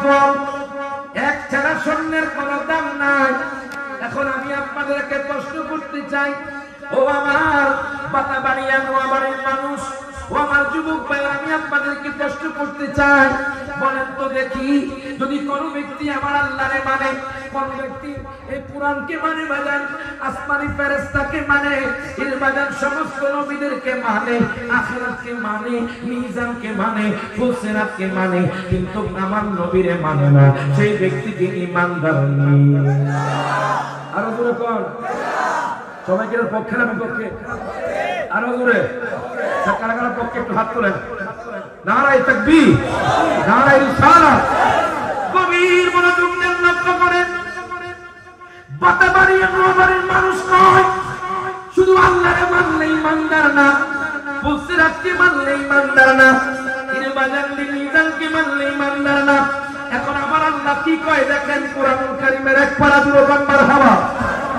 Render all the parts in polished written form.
ফল, এক ছাড়া স্বর্ণের কোনো দাম নাই। এখন আমি আপনাদেরকে প্রশ্ন করতে চাই, ও আমার বাতাবাড়িয়া নোয়াবাড়ির মানুষ, ও আমার যুবক ভাই, আমি আপনাদেরকে প্রশ্ন করতে চাই, বলেন তো দেখি, যদি কোনো ব্যক্তি আমার আল্লাহরে মানে, কোন ব্যক্তি এই কোরআনকে মানে, বাজান আসমানি ফেরেশতাকে মানে, এর বাজান সমস্ত নবীদেরকে মানে, আখিরাতকে মানে, মিজানকে মানে, ফুলসিরাতকে মানে, কিন্তু আমার নবীরে মানে না, সেই ব্যক্তিকে ঈমানদার নয়। আরো জোরে কোন সবাইকে পক্ষে না বিপক্ষে? আরো জোরে কারা কারা পক্ষে একটু হাত তোলেন। নারায়ে তাকবীর, নারায়ে রিসালাত। গভীর মনোযোগ দিয়ে লক্ষ্য করেন, বাতাবাড়িয়া নোয়াবাড়ির মানুষ নয় শুধু আল্লাহরে মানলে ঈমানদার না, ফুলসিরাতকে মানলে ঈমানদার না, বাজান মিজানকে মানলে ঈমানদার না। এখন আমার আল্লাহ কি কয় দেখেন, কোরআনুল কারীমের এক পারা দুটো মারহাবা।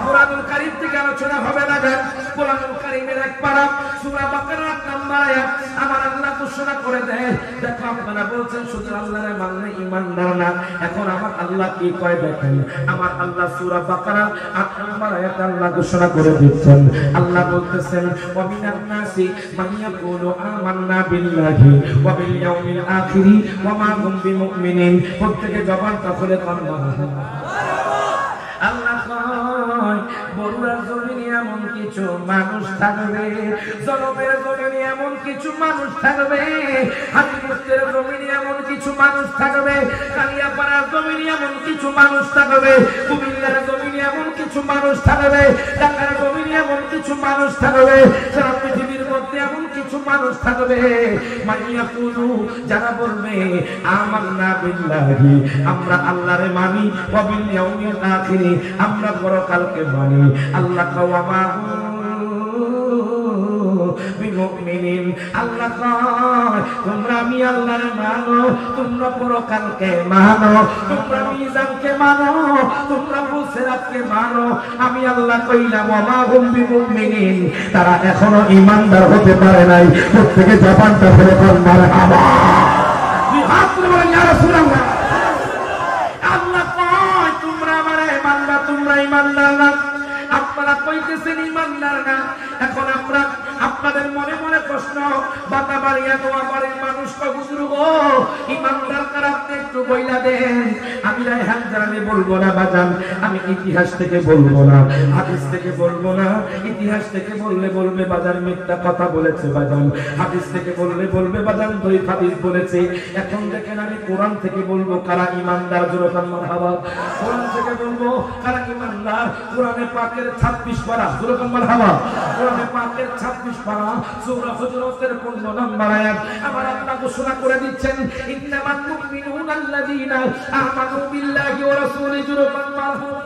কোরআনুল কারীম থেকে আলোচনা হবে না, দেন কোরআনুল কারীমের এক পারা সূরা বাকারার ৮ নম্বর আয়াত আমার আল্লাহ ঘোষণা করে দেয়, দেখো আপনারা বলছেন শুধু আল্লাহরে মানলে ঈমানদার না, এখন আমার আল্লাহ কি কয় দেখেন। আমার আল্লাহ সূরা বাকারার ৮ নম্বর আয়াত আল্লাহ ঘোষণা করে দিচ্ছেন, আল্লাহ বলতেছেন, ওয়া মিনান নাসি মান ইয়াকুলু আমান্না বিল্লাহি ওয়া বিল ইয়াউমিল আখির ওয়া মা হুম বিমুমিনিন। প্রত্যেকে জবানটা খুলে সুবহানাল্লাহ। আল্লাহ কয়, বড়ুয়ার জমিনে এমন কিছু মানুষ থাকবে, জনমের জমিনে এমন কিছু মানুষ থাকবে, হাতিপুরের জমিনে এমন কিছু মানুষ থাকবে, কালিয়াপাড়ার জমিনে এমন কিছু মানুষ থাকবে, কুমিল্লার জমিনে এমন কিছু মানুষ থাকবে, ঢাকার জমিনে এমন কিছু মানুষ থাকবে, সারা পৃথিবীর মধ্যে এমন কিছু মানুষ থাকবে, মানিয়া কুলু যারা বলবে আমান্না বিল্লাহি, আমরা আল্লাহরে মানি, ওয়া বিল ইয়াউমিল আখির, আমরা পরকালকে মানি। আল্লাহ কাওয়ামা বিমুমিনিন, আল্লাহ কয় তোমরা আমি আল্লাহরে মানো, তোমরা পরকালকে মানো, তোমরা মিজানকে মানো, তোমরা ফুলসিরাতকে মানো, আমি আল্লাহ কইলাম ওয়া মা হুম বিমুমিনিন, তারা এখনো ঈমানদার হতে পারে নাই। প্রত্যেকে জবানটা খুলে বল মারহাবা। বিহাত বলেন ইয়া রাসূলুল্লাহ। আল্লাহ কয় তোমরা আমারে মানবা, তোমরা ঈমানদার না। আপনারা কইতেছেন ঈমানদার না, এখন আমরা আপনাদের মনে মনে প্রশ্ন, বাতাবাড়িয়া নোয়াবাড়ির মানুষ বুজুর্গ ঈমানদার কারা আপনি একটু বইলা দেন। আমি রায়হান জানালে বলবো না বাজান, আমি ইতিহাস থেকে বলবো না, হাদিস থেকে বলবো না। ইতিহাস থেকে বললে বলবে বাজান মিথ্যা কথা বলেছে বাজান, হাদিস থেকে বললে বলবে বাজান দুই হাদিস বলেছে। এখন দেখেন আমি কোরআন থেকে বলবো কারা ঈমানদার, জোরে মারহাবা। কোরআন থেকে বলবো কারা ঈমানদার, কোরআনে পাকের 26 পারা, জোরে মারহাবা। কোরআনে পাকের 26 পারা সূরা হুজুরাতের 15 নম্বর আয়াত আমার আল্লাহ ঘোষণা করে দিচ্ছেন, ইন্নামাল মুমিনুনা আল্লাযীনা আমানু বিল্লাহি ওয়া রাসূলিহি, জোরে মারহাবা।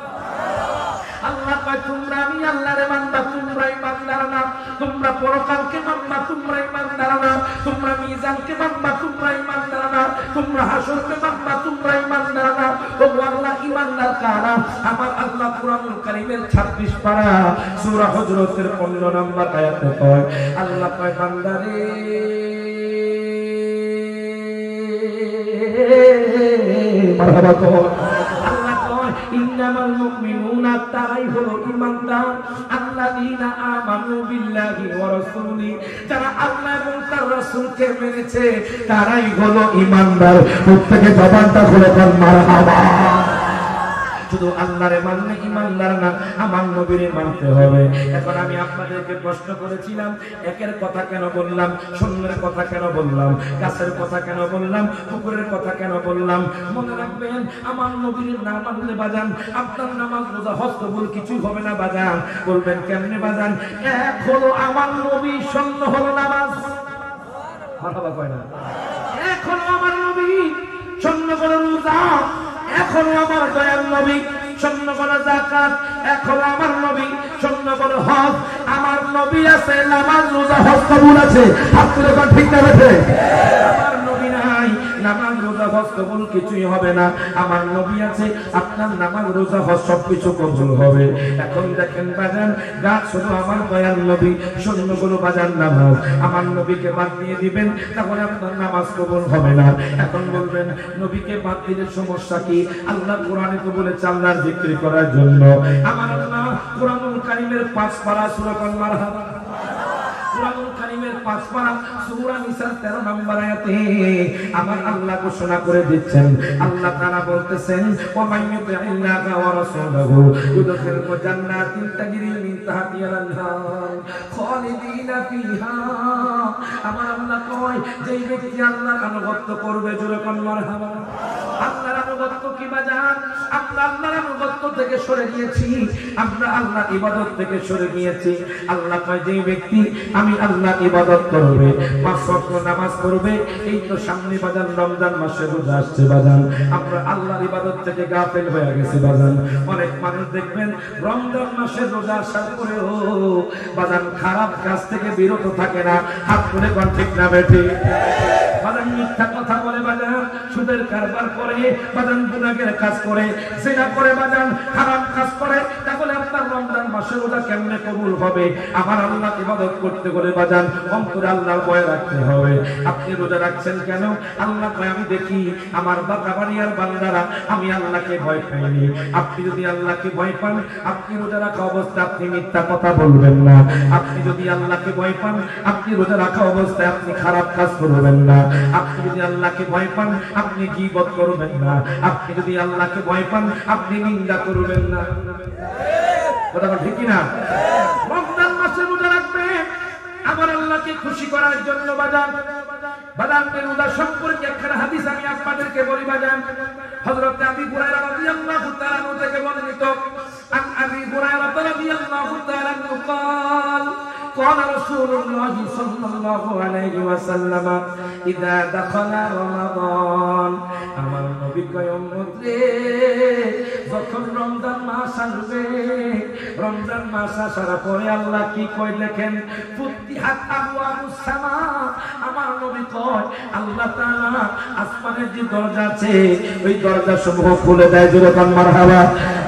আল্লাহ কয় তোমরা আমি আল্লাহরে মানবা, তোমরা ঈমানদার না, তোমরা পরকালকে মানবা, তোমরা ঈমানদার না, তোমরা মিজানকে মানবা, তোমরা ঈমানদার না, তোমরা হাসরকে মানবা, তোমরা ঈমানদার না। ও আল্লাহ ঈমানদার কারা? আমার আল্লাহ কোরআনুল কারীমের 26 পারা সূরা হুজুরাতের 15 নম্বর আয়াতে কয়, আল্লাহ কয় বান্দারে মারহাবা কর। ইন্নামাল মুমিনুনা, তারাই হলো ঈমানদার, আল্লাযীনা আমানু বিল্লাহি ওয়া রাসূলিহি, যারা আল্লাহ এবং তার রাসূলকে মেনেছে তারাই হলো ঈমানদার। প্রত্যেকে জবানটা খুলে বল মারহাবা। শুধু আল্লাহরে মানলে ঈমানদার না, আমার নবীরে মানতে হবে। এখন আমি আপনাদেরকে প্রশ্ন করেছিলাম, একের কথা কেন বললাম, শূন্যের কথা কেন বললাম, গাছের কথা কেন বললাম, পুকুরের কথা কেন বললাম? মনে রাখবেন, আমার নবীর না মানলে বাজান আপনার নামাজ রোজা হজ কবুল কিছুই হবে না বাজান। বলবেন কেমনে বাজান? এক হলো আমার নবী, শূন্য হলো নামাজ। মারহাবা কয় না? এক হলো আমার নবী, শূন্য হলো রোজা। এখন আমার দয়াল নবী, শূন্য করে যাকাত। এখন আমার নবী, শূন্য করে হজ। আমার নবী আছে, নামাজ রোজা হজ কবুল আছে। হাত তুলে কোন ঠিক না বেঠে? আমার নবী নাই, নামাজ রোজা হজ কবুল কিছুই হবে না। আমার নবী আছে, আপনার নামাজ রোজা হজ সবকিছু কবুল হবে। এখন দেখেন বাজান, গাছ শুধু আমার দয়াল নবী, সৈন্যগুলো বাজান নামাজ, আমার নবীকে বাদ দিয়ে দিবেন, তাহলে আপনার নামাজ কবুল হবে না। এখন বলবেন নবীকে বাদ দিলে সমস্যা কি? আল্লাহ কোরআনে তো বলেছে আল্লাহর জিকির করার জন্য। আমার আল্লাহ কোরআনুল কারীমের 5 পারা সূরা মারহাবা, কোরআনুল কারীমের 5 পারা সূরা নিসার 13 নম্বর আয়াতে আমার আল্লাহ ঘোষণা করে দিচ্ছেন, আল্লাহ তাআলা বলতেছেন ওয়া মান ইউতি'ইল্লাহা ওয়া রাসূলাহু ইউদখিলহু জান্নাতিন তাজরি মিন তাহতিহাল আনহার খালিদিনা ফিহা। আমার আল্লাহ কয় যেই ব্যক্তি আল্লাহর আনুগত্য করবে, জোরে কোন মারহাবা। আল্লাহর আনুগত্য কি বাজান? আমরা আল্লাহর আনুগত্য থেকে সরে গিয়েছি, আমরা আল্লাহর ইবাদত থেকে সরে গিয়েছি। আল্লাহ কয় যেই ব্যক্তি আমি আল্লাহ ইবাদত করবে, 5 ওয়াক্ত নামাজ পড়বে, এই তো সামনে বাজান রমজান মাসে রোজা আসছে বাজান, আমরা আল্লাহর ইবাদত থেকে গাফেল হয়ে গেছি বাজান। অনেক মানুষ দেখবেন রমজান মাসে রোজা আসার পরেও বাজান খারাপ কাজ থেকে বিরত থাকে না। হাত তুলে কোন ঠিক না বেঠি? বাজান মিথ্যা কথা বলে, বাজান সুদের কারবার করে, বাজান গুনাহের কাজ করে, জিনা করে, বাজান খারাপ কাজ করে, তাহলে আপনার রমজান মাসে রোজা কেমনে কবুল হবে? আমার আল্লাহ ইবাদত করতে গেলে বাজান অন্তরে আল্লাহর ভয় রাখতে হবে। আপনি রোজা রাখছেন কেন? আল্লাহ কয় আমি দেখি আমার বাগাবাড়িয়ার বান্দারা আমি আল্লাহকে ভয় পাইনি। আপনি যদি আল্লাহকে ভয় পান, আপনি রোজা রাখা অবস্থায় আপনি মিথ্যা কথা বলবেন না। আপনি যদি আল্লাহকে ভয় পান, আপনি রোজা রাখা অবস্থায় আপনি খারাপ কাজ করবেন না। আপনি যদি আল্লাহকে ভয় পান, আপনি গীবত করবেন না। আপনি যদি আল্লাহকে ভয় পান, আপনি নিন্দা করবেন না। কথা বল ঠিক না? রমজান মাসে রোজা রাখবেন আমার আল্লাহকে খুশি করার জন্য বাজান। বাজানের রোজা সম্পর্কে একটা হাদিস আমি আপনাদেরকে বলি বাজান। হযরত আবু হুরায়রা রাদিয়াল্লাহু তাআলা আনহু থেকে বর্ণিত, আন আবি হুরায়রা রাদিয়াল্লাহু তাআলা আনহু قال قال رسول الله صلى الله عليه وسلم اذا دخل رمضان আমার নবী কয় উম্মত রে, যখন রমজান মাস আসবে, রমজান মাস আসার পরে আল্লাহ কি কয় দেখেন, ফুতিহাত আবওয়াবুস সামা। আমার নবী কয় আল্লাহ তাআলা আসমানের যে দরজা আছে ওই দরজা সমূহ খুলে দেয়, জোরে কোন মারহাবা।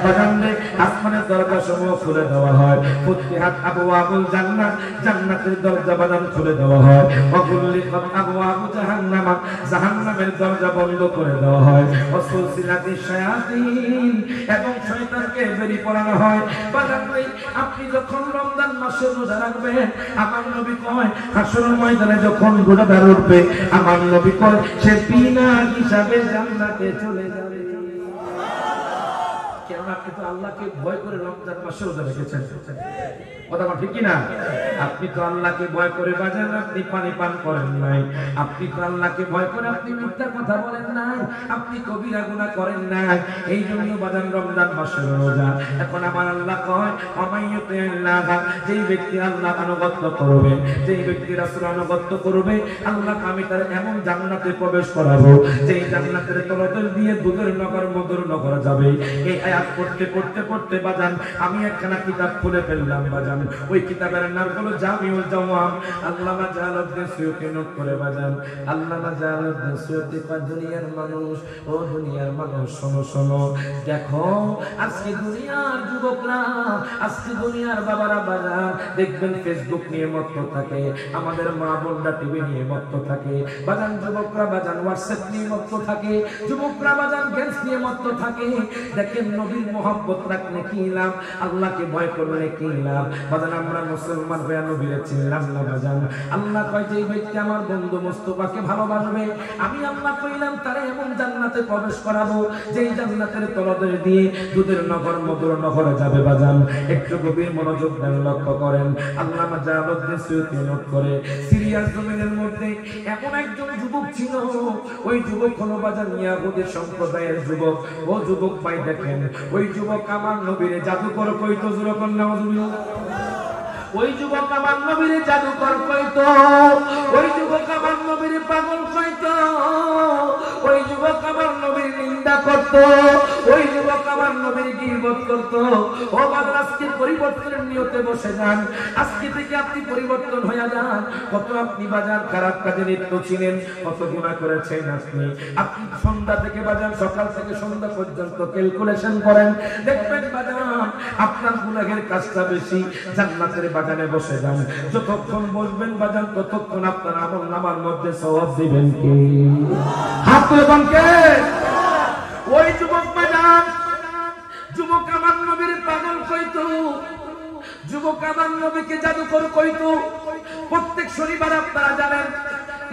বাগানে আসমানের দরজা সমূহ খুলে দেওয়া হয়। ফুতিহাত আবওয়াবুল জান্নাত, জান্নাতের দরজা বাগান খুলে দেওয়া হয়। ওয়াগুল্লিকাত আবওয়াবু জাহান্নাম, জাহান্নামের দরজা বন্ধ করে দেওয়া হয়। ওয়াসুলসিলাতিশ শায়াতিন, এবং শয়তানকে বেরি পড়ানো হয়। বাগানে আপনি যখন রমজান মাসে রোজা রাখবেন, আমার নবী কয় হাসরের ময়দানে যখন রোজাদার উঠবে, আমার নবী কয় সে বিনা হিসাবে জান্নাতে চলে যাবে। কেন? আপনি তো আল্লাহকে ভয় করে রমজান মাসে রোজা রেখেছেন। কথা ঠিক কি না? আপনি তো আল্লাহকে ভয় করে বাজান আপনি পানি পান করেন নাই, আপনি তো আল্লাহকে ভয় করে আপনি মিথ্যা কথা বলেন নাই, আপনি কবিরা গুনাহ করেন নাই। এই জন্য বাজান রমজান মাসের রোজা। এখন আমার আল্লাহ কয় আমাইয়ুতিল্লাহ, যেই ব্যক্তি আল্লাহ আনুগত্য করবে, যেই ব্যক্তি রাসূল আনুগত্য করবে, আল্লাহ আমি তার এমন জান্নাতে প্রবেশ করাবো যেই জান্নাতের তলদেশ দিয়ে দুধের নগর মধুর নগর যাবে। এই আয়াত পড়তে পড়তে পড়তে বাজান আমি একখানা কিতাব খুলে ফেললাম বাজান। ওই কিতাবের নাম হলো জামিউল জাওয়াম। আল্লামা জালালউদ্দিন সুয়ুতী নোট করে বাজান। আল্লামা জালালউদ্দিন সুয়ুতী কয় দুনিয়ার মানুষ, ও দুনিয়ার মানুষ শোনো শোনো, দেখো আজকে দুনিয়ার যুবকরা, আজকে দুনিয়ার বাবারা বাজান দেখবেন ফেসবুক নিয়ে মত্ত থাকে, আমাদের মা বোনরা টিভি নিয়ে মত্ত থাকে বাজান, যুবকরা বাজান হোয়াটসঅ্যাপ নিয়ে মত্ত থাকে, যুবকরা বাজান গেমস নিয়ে মত্ত থাকে। দেখেন নবীর মহব্বত রাখলে কি লাভ, আল্লাহকে ভয় করলে কি লাভ বাজান? আমরা মুসলমান হয়ে নবীরে চিনলাম না বাজান। আল্লাহ কয় যে ব্যক্তি আমার বন্ধু মুস্তাফাকে ভালোবাসবে, আমি আল্লাহ কইলাম তারে এমন জান্নাতে প্রবেশ করাবো যেই জান্নাতের তলদেশ দিয়ে দুধের নগর মধুর নগরে যাবে বাজান। একটু গভীর মনোযোগ দেন, লক্ষ্য করেন। আল্লামা জালালউদ্দিন সুয়ুতী নোট করে সিরিয়ার জমিনের মধ্যে এমন একজন যুবক ছিল, ওই যুবক হলো বাজান ইয়াহুদি সম্প্রদায়ের যুবক। ও যুবক ভাই দেখেন, ওই যুবক আমার নবীরে জাদুকর কইতো, জোরে কোন নাউযুবিল্লাহ। ওই যুবক আমার নবীর জাদুকর কইতো, ওই যুবক আমার নবীর পাগল কইতো, ওই যুবক আমার নবীর নিন্দা করত, ওই যুবক আমার আমার নবীর গীবত করত। ও বাবা, আজকে পরিবর্তনের নিয়তে বসে যান। আজকে থেকে আপনি পরিবর্তন হয়ে যান। কত আপনি বাজার খারাপ কাজে লিপ্ত ছিলেন, কত গুনাহ করেছেন আপনি। আপনি সন্ধ্যা থেকে বাজার, সকাল থেকে সন্ধ্যা পর্যন্ত ক্যালকুলেশন করেন, দেখবেন বাজার আপনার গুনাহের কাজটা বেশি। জান্নাতের বাগানে বসে যান, যতক্ষণ বসবেন বাজার ততক্ষণ আপনার আমলনামার মধ্যে সওয়াব দিবেন কে? হাত তুলবেন কে? ওই যুবক বাজার, যুবক আমার নবীর পাগল কইতো, যুবক আমার নবীকে জাদুকর কইতো। প্রত্যেক শনিবার আপনারা জানেন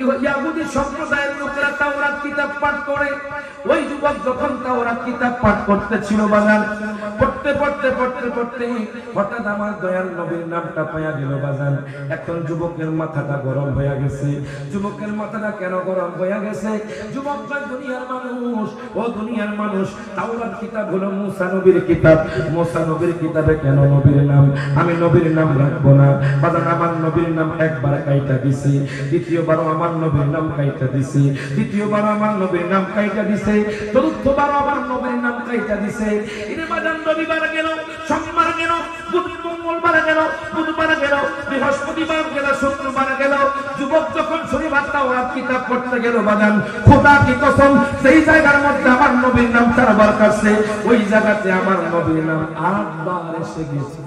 ইহুদি সম্প্রদায়ের লোকেরা তাওরাত কিতাব পাঠ করে। ওই যুবক যখন তাওরাত কিতাব পাঠ করতেছিল বাজার, পড়তে পড়তে পড়তে পড়তে হঠাৎ আমার দয়াল নবীর নামটা পাওয়া গেল বাজার। এখন যুবকের মাথাটা গরম হয়ে গেছে। যুবকের মাথাটা কেন গরম হয়ে গেছে? যুবক দুনিয়ার মানুষ, ও দুনিয়ার মানুষ, তাওরাত কিতাব হলো মুসা নবীর কিতাব। মুসা নবীর কিতাবে কেন নবীর নাম? আমি নবীর নাম রাখবো না বাজার। আমার নবীর নাম একবার কাইটা দিছি, দ্বিতীয়বার আমার নবীর নাম কাইটা দিছি, তৃতীয়বার আমার নবীর নাম কাইটা দিছে, চতুর্থবার আমার নবীর নাম কাইটা দিছে। এর বাজার রবিবার গেল, সোমবার গেল, মঙ্গলবার গেল, বুধবার গেল, বৃহস্পতিবার গেল, শুক্রবার গেল। যুবক যখন শনিবার তাওরাত কিতাব পড়তে গেল বাজার, খোদা কি কসম, সেই জায়গার মধ্যে আমার নবীর নাম 4 বার কাটছে। ওই জায়গাতে আমার নবীর নাম 8 বার এসে গেছে।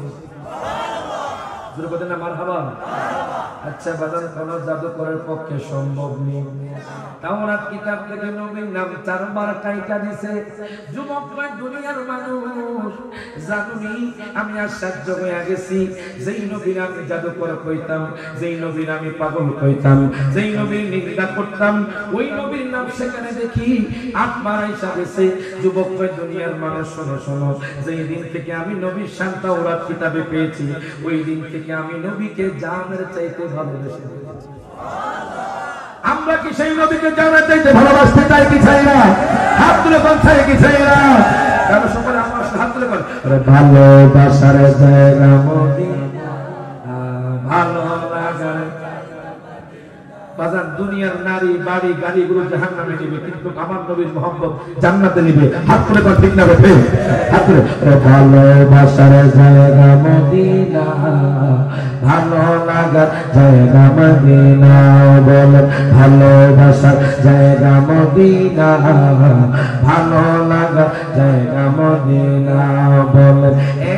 দুর্গত না মারহাবা। আচ্ছা বাজার, কোন জাদুকরের পক্ষে সম্ভব নেই। তাওরাত কিতাব থেকে নবীর নাম 4 বার কাইটা দিছে। যুবক দুনিয়ার মানুষ, জানুনি আমি আশ্চর্য হয়ে গেছি। যেই নবীর আমি জাদুকর কইতাম, যেই নবীর আমি পাগল কইতাম, যেই নবীর নিন্দা করতাম, ওই নবীর নাম সেখানে দেখি 8 বার আইসা গেছে। যুবক দুনিয়ার মানুষ, শোনো শোনো, যেই দিন থেকে আমি নবীর শান তাওরাত কিতাবে পেয়েছি, ওই দিন থেকে আমি নবীকে জানের চাইতে ভালোবেসে ফেলেছি। আমরা কি সেই নবীকে জানের চাইতে ভালোবাসতে চাই কি চাই না? হাত তুলে বল, চাই কি চাই না? কারণ সকলে আমার হাত তুলে বল, ভালোবাসার জায়গা মদিনা, ভালো লাগার বাজার। দুনিয়ার নারী বাড়ি গাড়িগুলো জাহান্নামে নিবে, কিন্তু আমার নবীর মোহাম্মদ জান্নাতে নিবে। হাত তুলে বল, ঠিক না বেঠে? হাত তুলে, ভালোবাসার জায়গা মদিনা, ভালো লাগার জায়গা মদিনা। বল, ভালোবাসার জায়গা মদিনা, ভালো লাগার জায়গা মদিনা। বল,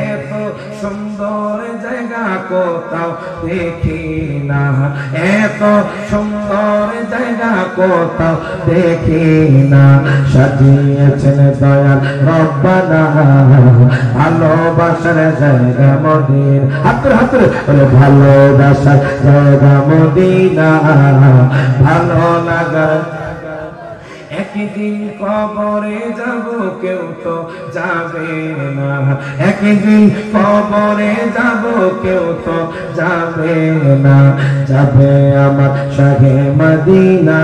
এত সুন্দর জায়গা কোথাও দেখি না, এত সুন্দর জায়গা কোথাও দেখি না। সাজিয়েছেন দয়াল রব্বানা, ভালোবাসার জায়গা মদিনা। হাতের হাতের ভালোবাসার জায়গা মদিনা, ভালো লাগার। একদিন কবরে যাব, কেউ তো যাবে না। একদিন কবরে যাব, কেউ তো যাবে না। যাবে আমার শাহে মদিনা,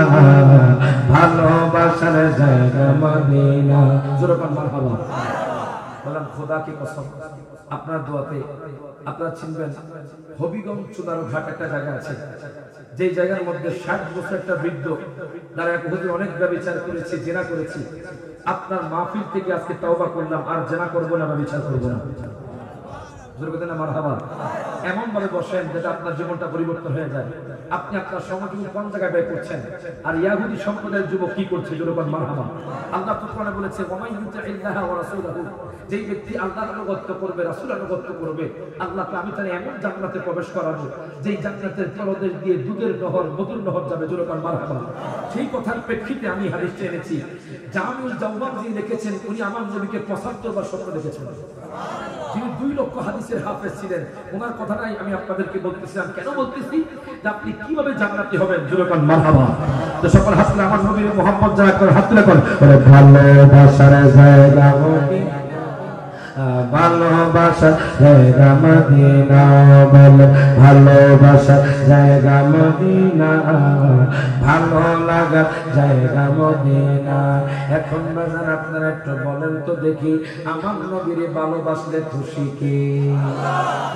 ভালোবাসার জায়গা মদিনা। জোরে বল মারহাবা। বললাম খোদা কি কসম, আপনার দোয়াতে আপনারা চিনবেন হবিগঞ্জ চুনারো ঘাট একটা জায়গা আছে, যে জায়গার মধ্যে 60 বছর একটা বৃদ্ধ তারা এক হুজুর অনেক ব্যভিচার করেছে, জেনা করেছে। আপনার মাহফিল থেকে আজকে তওবা করলাম, আর জেনা করব না, ব্যভিচার করব না। জোরে মারহাবা। এমন ভাবে বসেন যেটা আপনার জীবনটা পরিবর্তন হয়ে যায়। আপনি আপনার সময়টুকু কোন জায়গায় ব্যয় করছেন, আর ইয়াহুদি সম্প্রদায়ের যুবক কি করছে? জোরে মারহাবা। আল্লাহ কোরআনে বলেছে, ওয়ামাই ইউতিল্লাহা ওয়া রাসূলাহু, যেই ব্যক্তি আল্লাহর আনুগত্য করবে, রাসূলের আনুগত্য করবে, আল্লাহকে আমি তার এমন জান্নাতে প্রবেশ করাবো যেই জান্নাতের তলদেশ দিয়ে দুধের নহর, মধুর নহর যাবে। জোরে মারহাবা। সেই কথার প্রেক্ষিতে আমি হাদিসটা এনেছি। জামিউল জাওয়াদ যিনি লিখেছেন, উনি আমার নবীকে 75 বার স্বপ্ন দেখেছেন। যিনি 2 লক্ষ হাদিসের হাফেজ ছিলেন, ওনার কথাটাই আমি আপনাদেরকে বলতেছিলাম। কেন বলতেছি? যে আপনি কিভাবে জান্নাতি হবেন। জোরে বল মারহাবা। তো সকল হাত তুলে আমার নবী মুহাম্মদ যারা করে হাত তুলে বল, ভালোবাসার জায়গা মদিনা, ভালোবাসার জায়গা মদিনা। বল, ভালোবাসার জায়গা মদিনা, ভালো লাগার জায়গা মদিনা। এখন বাজার আপনারা একটু বলেন তো দেখি, আমার নবীরে ভালোবাসলে খুশি কে?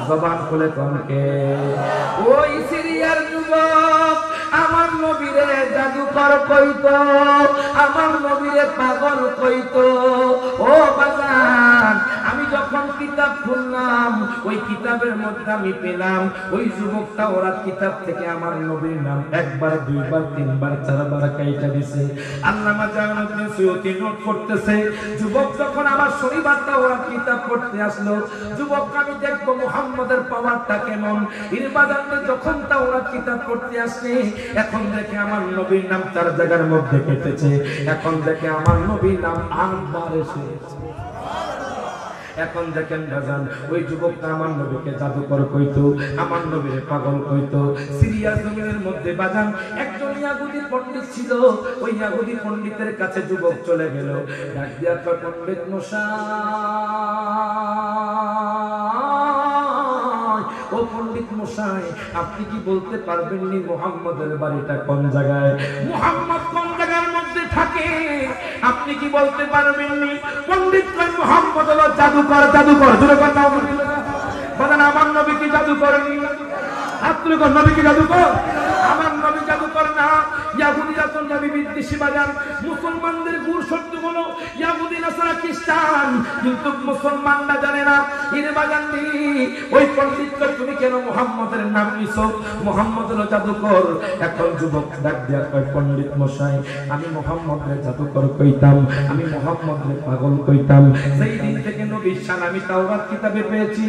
জবান খুলে কনকে। ওই সিরিয়ার যুবক আমার নবীরে জাদুকর কইতো, আমার নবীরে পাগল কইতো। ও বাজার, যখন কিতাব খুললাম ওই কিতাবের মধ্যে আমি পেলাম ওই যুবকটা ওরা কিতাব থেকে আমার নবীর নাম একবার দুইবার তিনবার চারবার কাইটা দিছে। আল্লামা জালালউদ্দিন সুয়ুতী নোট করতেছে, যুবক যখন আমার শরীরটা ওরা কিতাব পড়তে আসলো, যুবক আমি দেখবো মুহাম্মদের পাওয়ারটা কেমন। এর বাজারে যখন তা ওরা কিতাব পড়তে আসে, এখন দেখে আমার নবীর নাম চার জায়গার মধ্যে কেটেছে, এখন দেখে আমার নবীর নাম আটবার এসেছে। এখন দেখেন বাজান ওই যুবকটা আমার নবীকে জাদুকর কইতো, আমার নবীরে পাগল কইতো। সিরিয়া জমিনের মধ্যে বাজান একজন ইয়াহুদি পণ্ডিত ছিল, ওই ইয়াহুদি পণ্ডিতের কাছে যুবক চলে গেল, ডাক দিয়া কয় পণ্ডিত মশাই, ও পণ্ডিত মশাই আপনি কি বলতে পারবেন নি মুহাম্মদের বাড়িটা কোন জায়গায়, মুহাম্মদ কোন জায়গার মধ্যে থাকে, আপনি কি বলতে পারবেন নি? পণ্ডিত কয় মুহাম্মদ হলো জাদুকর। জাদুকর জোরে কথা বলেন, আমার নবী কি জাদুকর? আপনি কোন নবী কি জাদুকর? আমার নবী জাদুকর না। ইয়াহুদিরা তো নবী বিদ্বেষী বাজান, মুসলমানদের গুড় সত্য হলো ইয়াহুদি নাসারা খ্রিস্টান, কিন্তু মুসলমানরা জানে না। এর বাজান ওই পণ্ডিত তুমি কেন মুহাম্মদের নাম নিছো? মুহাম্মদ হলো জাদুকর। এখন যুবক ডাক দিয়া কয় পণ্ডিত মশাই আমি মুহাম্মদের জাদুকর কইতাম, আমি মুহাম্মদের পাগল কইতাম। সেই দিন থেকে নবীর শান আমি তাওরাত কিতাবে পেয়েছি,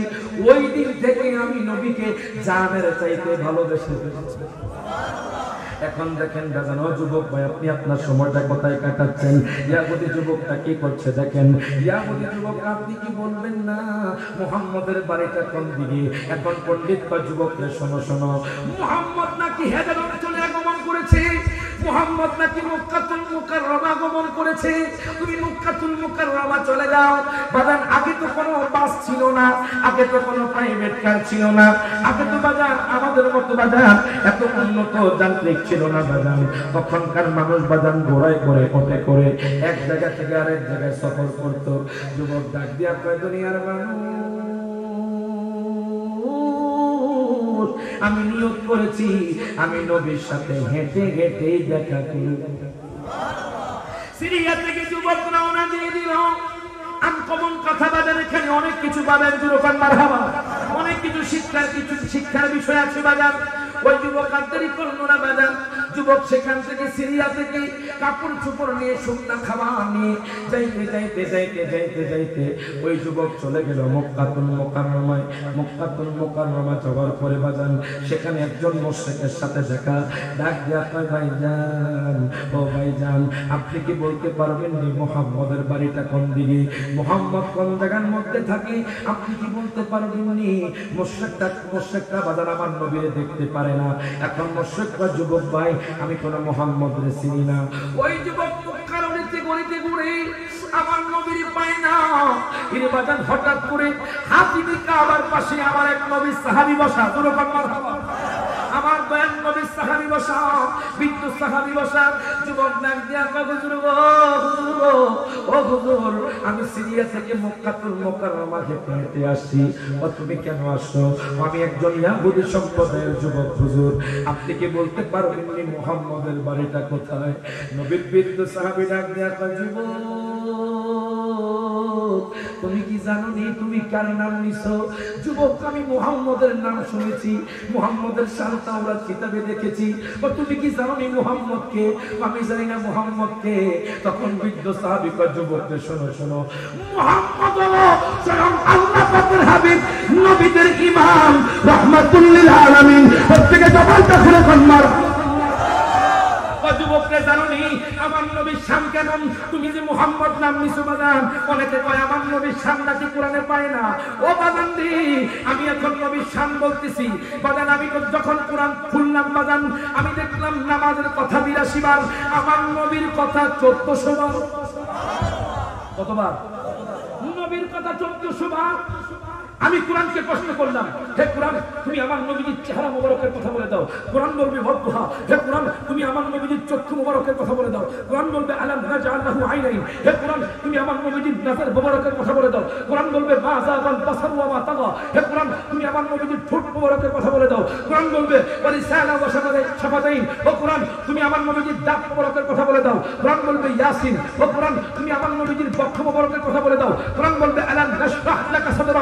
ওই দিন থেকে আমি নবীকে জানের চাইতে ভালোবেসে ফেলেছি। এখন দেখেন বাজান ও যুবক ভাই আপনি আপনার সময়টা কোথায় কাটাচ্ছেন? ইয়াহুদি যুবকটা কি করছে দেখেন। ইয়াহুদি যুবক আপনি কি বলবেন না মুহাম্মদের বাড়িটা কোন দিকে? এখন পণ্ডিত বা যুবকদের শোনো শোনো, মুহাম্মদ নাকি হেজাজ অঞ্চলে আগমন করেছে, মুহাম্মদ নাকি মক্কাতুল মুকাররমা আগমন করেছে, তুমি মক্কাতুল মুকাররমা চলে যাও। বাজান আগে তো কোনো বাস ছিল না, আগে তো কোনো প্রাইভেট কার ছিল না, আগে তো বাজান আমাদের মতো বাজান এত উন্নত যান্ত্রিক ছিল না বাজান। তখনকার মানুষ বাজান ঘোড়ায় করে ওঠে করে এক জায়গা থেকে আরেক জায়গায় সফর করত। যুবক ডাক দিয়া কয় দুনিয়ার মানুষ আমি নিয়ত করেছি আমি নবীর সাথে হেঁটে হেঁটেই দেখা করব। সিরিয়া থেকে যুবক রওনা দিয়ে দিল। আনকমন কথা বাজার এখানে অনেক কিছু পাবেন, যুবক মারহাবা, অনেক কিছু শিক্ষার বিষয় আছে বাজার। ওই যুবক আর দেরি করল না বাজার, যুবক সেখান থেকে সিরিয়া থেকে কাপড় চোপড় নিয়ে শুকনা খাবার নিয়ে যাইতে যাইতে যাইতে যাইতে যাইতে ওই যুবক চলে গেল মক্কাতুল মুকাররমায়। মক্কাতুল মুকাররমা যাওয়ার পরে বাজান সেখানে একজন মুশরিকের সাথে দেখা। ডাক দিয়া কয় ভাইজান, ও ভাইজান আপনি কি বলতে পারবেন নি মুহাম্মদের বাড়িটা কোন দিকে, মুহাম্মদ কোন জায়গার মধ্যে থাকে? আপনি কি বলতে পারবেন নি? মুশরিকটা বাজান আমার নবীরে দেখতে পারে না। এখন মুশরিকরা যুবক ভাই আমি কোন মুহাম্মদরে চিনি না। ওই যুবক মক্কার অলিতে গলিতে ঘুরে আমার নবীর পায় না। এর বাজান হঠাৎ করে হাতিবি কাবার পাশে আমার এক নবীর সাহাবী বসা, যুবক মারহাবা, আমার দয়াল নবীর সাহাবী বসা, বিদ্যুৎ সাহাবী বসা। যুবক ডাক দিয়া কয় হুজুর ও হুজুর আমি সিরিয়া থেকে মক্কাতুল মুকাররমা হেঁটে আসছি। ও তুমি কেন আসছো? আমি একজন ইয়াহুদি সম্প্রদায়ের যুবক হুজুর, আপনি কি বলতে পারবেন নি মুহাম্মদের বাড়িটা কোথায়? নবীর বিদ্যুৎ সাহাবী ডাক দিয়া কয় যুবক তুমি কি জানো নি তুমি কার নাম নিছো? যুবক আমি মুহাম্মদের নাম শুনেছি, মুহাম্মদের শান তাওরাত কিতাবে দেখেছি। ও তুমি কি জানো নি মুহাম্মদকে? আমি জানি না মুহাম্মদকে। তখন বৃদ্ধ সাহাবী কয় যুবককে শোনো শোনো, মুহাম্মদ হলো স্বয়ং আল্লাহ পাকের হাবিব, নবীদের ইমাম, রাহমাতুল লিল আলামিন। প্রত্যেকে জবানটা খুলে কোন মার যুবককে জানো নি আমার নবীর শান কেমন? তুমি যে মুহাম্মদ নাম নিছো বাজান, অনেকে কয় আমার নবীর শান নাকি কোরআনে পায় না। ও বাজান দি আমি এখন নবীর শান বলতেছি বাজান। আমি যখন কোরআন খুললাম বাজান আমি দেখলাম নামাজের কথা 82 বার, আমার নবীর কথা 1400 বার। কতবার? নবীর কথা 1400 বার। আমি কোরআনকে প্রশ্ন করলাম, হে কোরআন তুমি আমার নবীর চেহারা মোবারকের কথা বলে দাও। কোরআন বলবে ওয়াদুহা। হে কোরআন তুমি আমার নবীর চক্ষু মোবারকের কথা বলে দাও। কোরআন বলবে আলাম নাজআল লাহু আইনাইন। হে কোরআন তুমি আমার নবীর নাজর মোবারকের কথা বলে দাও। কোরআন বলবে মা যাগাল বাসার ওয়া মা তাগা। হে কোরআন তুমি আমার নবীর ঠোঁট মোবারকের কথা বলে দাও। কোরআন বলবে ওয়ালিসানা ওয়া শাফাতাইন। ও কোরআন তুমি আমার নবীর দাঁত মোবারকের কথা বলে দাও। কোরআন বলবে ইয়াসিন। ও কোরআন তুমি আমার নবীর বক্ষ মোবারকের কথা বলে দাও। কোরআন বলবে আলাম নাশরাহ লাকা সাদরাক।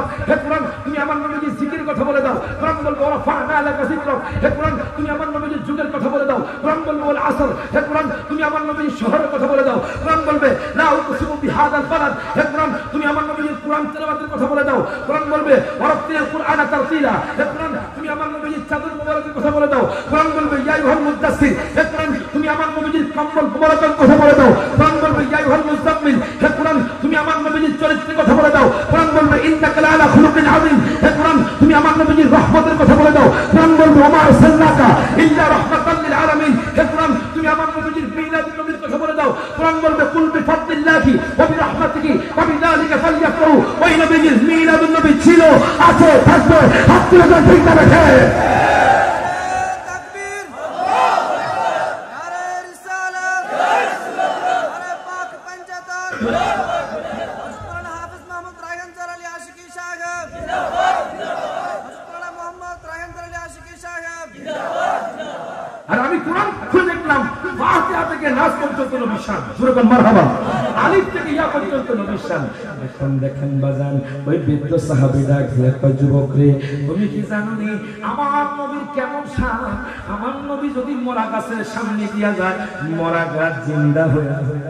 রাফা'না লাকা যিকরাক, হে কোরআন তুমি আমার নবীর যুগের কথা বলে দাও। কোরআন বলবে ওয়াল আসর, হে কোরআন তুমি আমার নবীর শহরের কথা বলে দাও। কোরআন বলবে লা উকসিমু বিহাদাল বালাদ, হে কোরআন তুমি আমার নবীর কোরআন তেলাওয়াতের কথা বলে দাও। কোরআন বলবে ওয়ারাত্তিল কুরআনা তারতিলা, হে কোরআন তুমি আমার নবীর চাদর মোবারকের কথা বলে দাও। কোরআন বলবে ইয়া আইয়ুহাল মুদ্দাসসির, হে কোরআন তুমি আমার নবীর কম্বল মোবারকের কথা বলে দাও। কোরআন বলবে ইয়া আইয়ুহাল মুযাম্মিল, হে কোরআন তুমি আমার নবীর চরিত্রের কথা বলে দাও। কোরআন বলবে ইন্নাকা লাআলা খুলুকিন আযীম, হে কোরআন তুমি আমার নবীর রহমতের কথা বলে দাও। কোরআন বলবে ওয়া মা আরসালনাকা ইল্লা রাহমাতাল লিল আলামিন, হে কোরআন তুমি আমার নবীর মিলাদুন নবীর কথা বলে দাও। কোরআন বলবে কুল বিফাদলিল্লাহি ওয়া বিরহমাতিহি ওয়া বিযালিকা ফালইফরাহু, ওই নবীর মিলাদুন নবী ছিল, আছে, থাকবে। হাত তুলে দেন ঠিক না রেখে তাকবীর, নারে রিসালাত, নারে পাক পঞ্চতান, হযরত হাফেজ মোহাম্মদ রায়হান আলী আশিকি সাহেব জিন্দাবাদ, হযরত মোহাম্মদ রায়হান আলী আশিকি সাহেব জিন্দাবাদ। আর আমি কোরআন খুলে দেখলাম ফাতিহা থেকে নাস পর্যন্ত নবীর শান, জোরে বল মারহাবা। আলিফ থেকে ইয়া পর্যন্ত নবীর শান। এখন দেখেন বাজান ওই বৃদ্ধ সাহাবী ডাক দিয়ে কয়, যুবক রে তুমি কি জানো নি আমার নবীর কেমন শান? আমার নবী যদি মরা গাছের সামনে দিয়া যায়, মরা গাছ জিন্দা হয়ে যায়।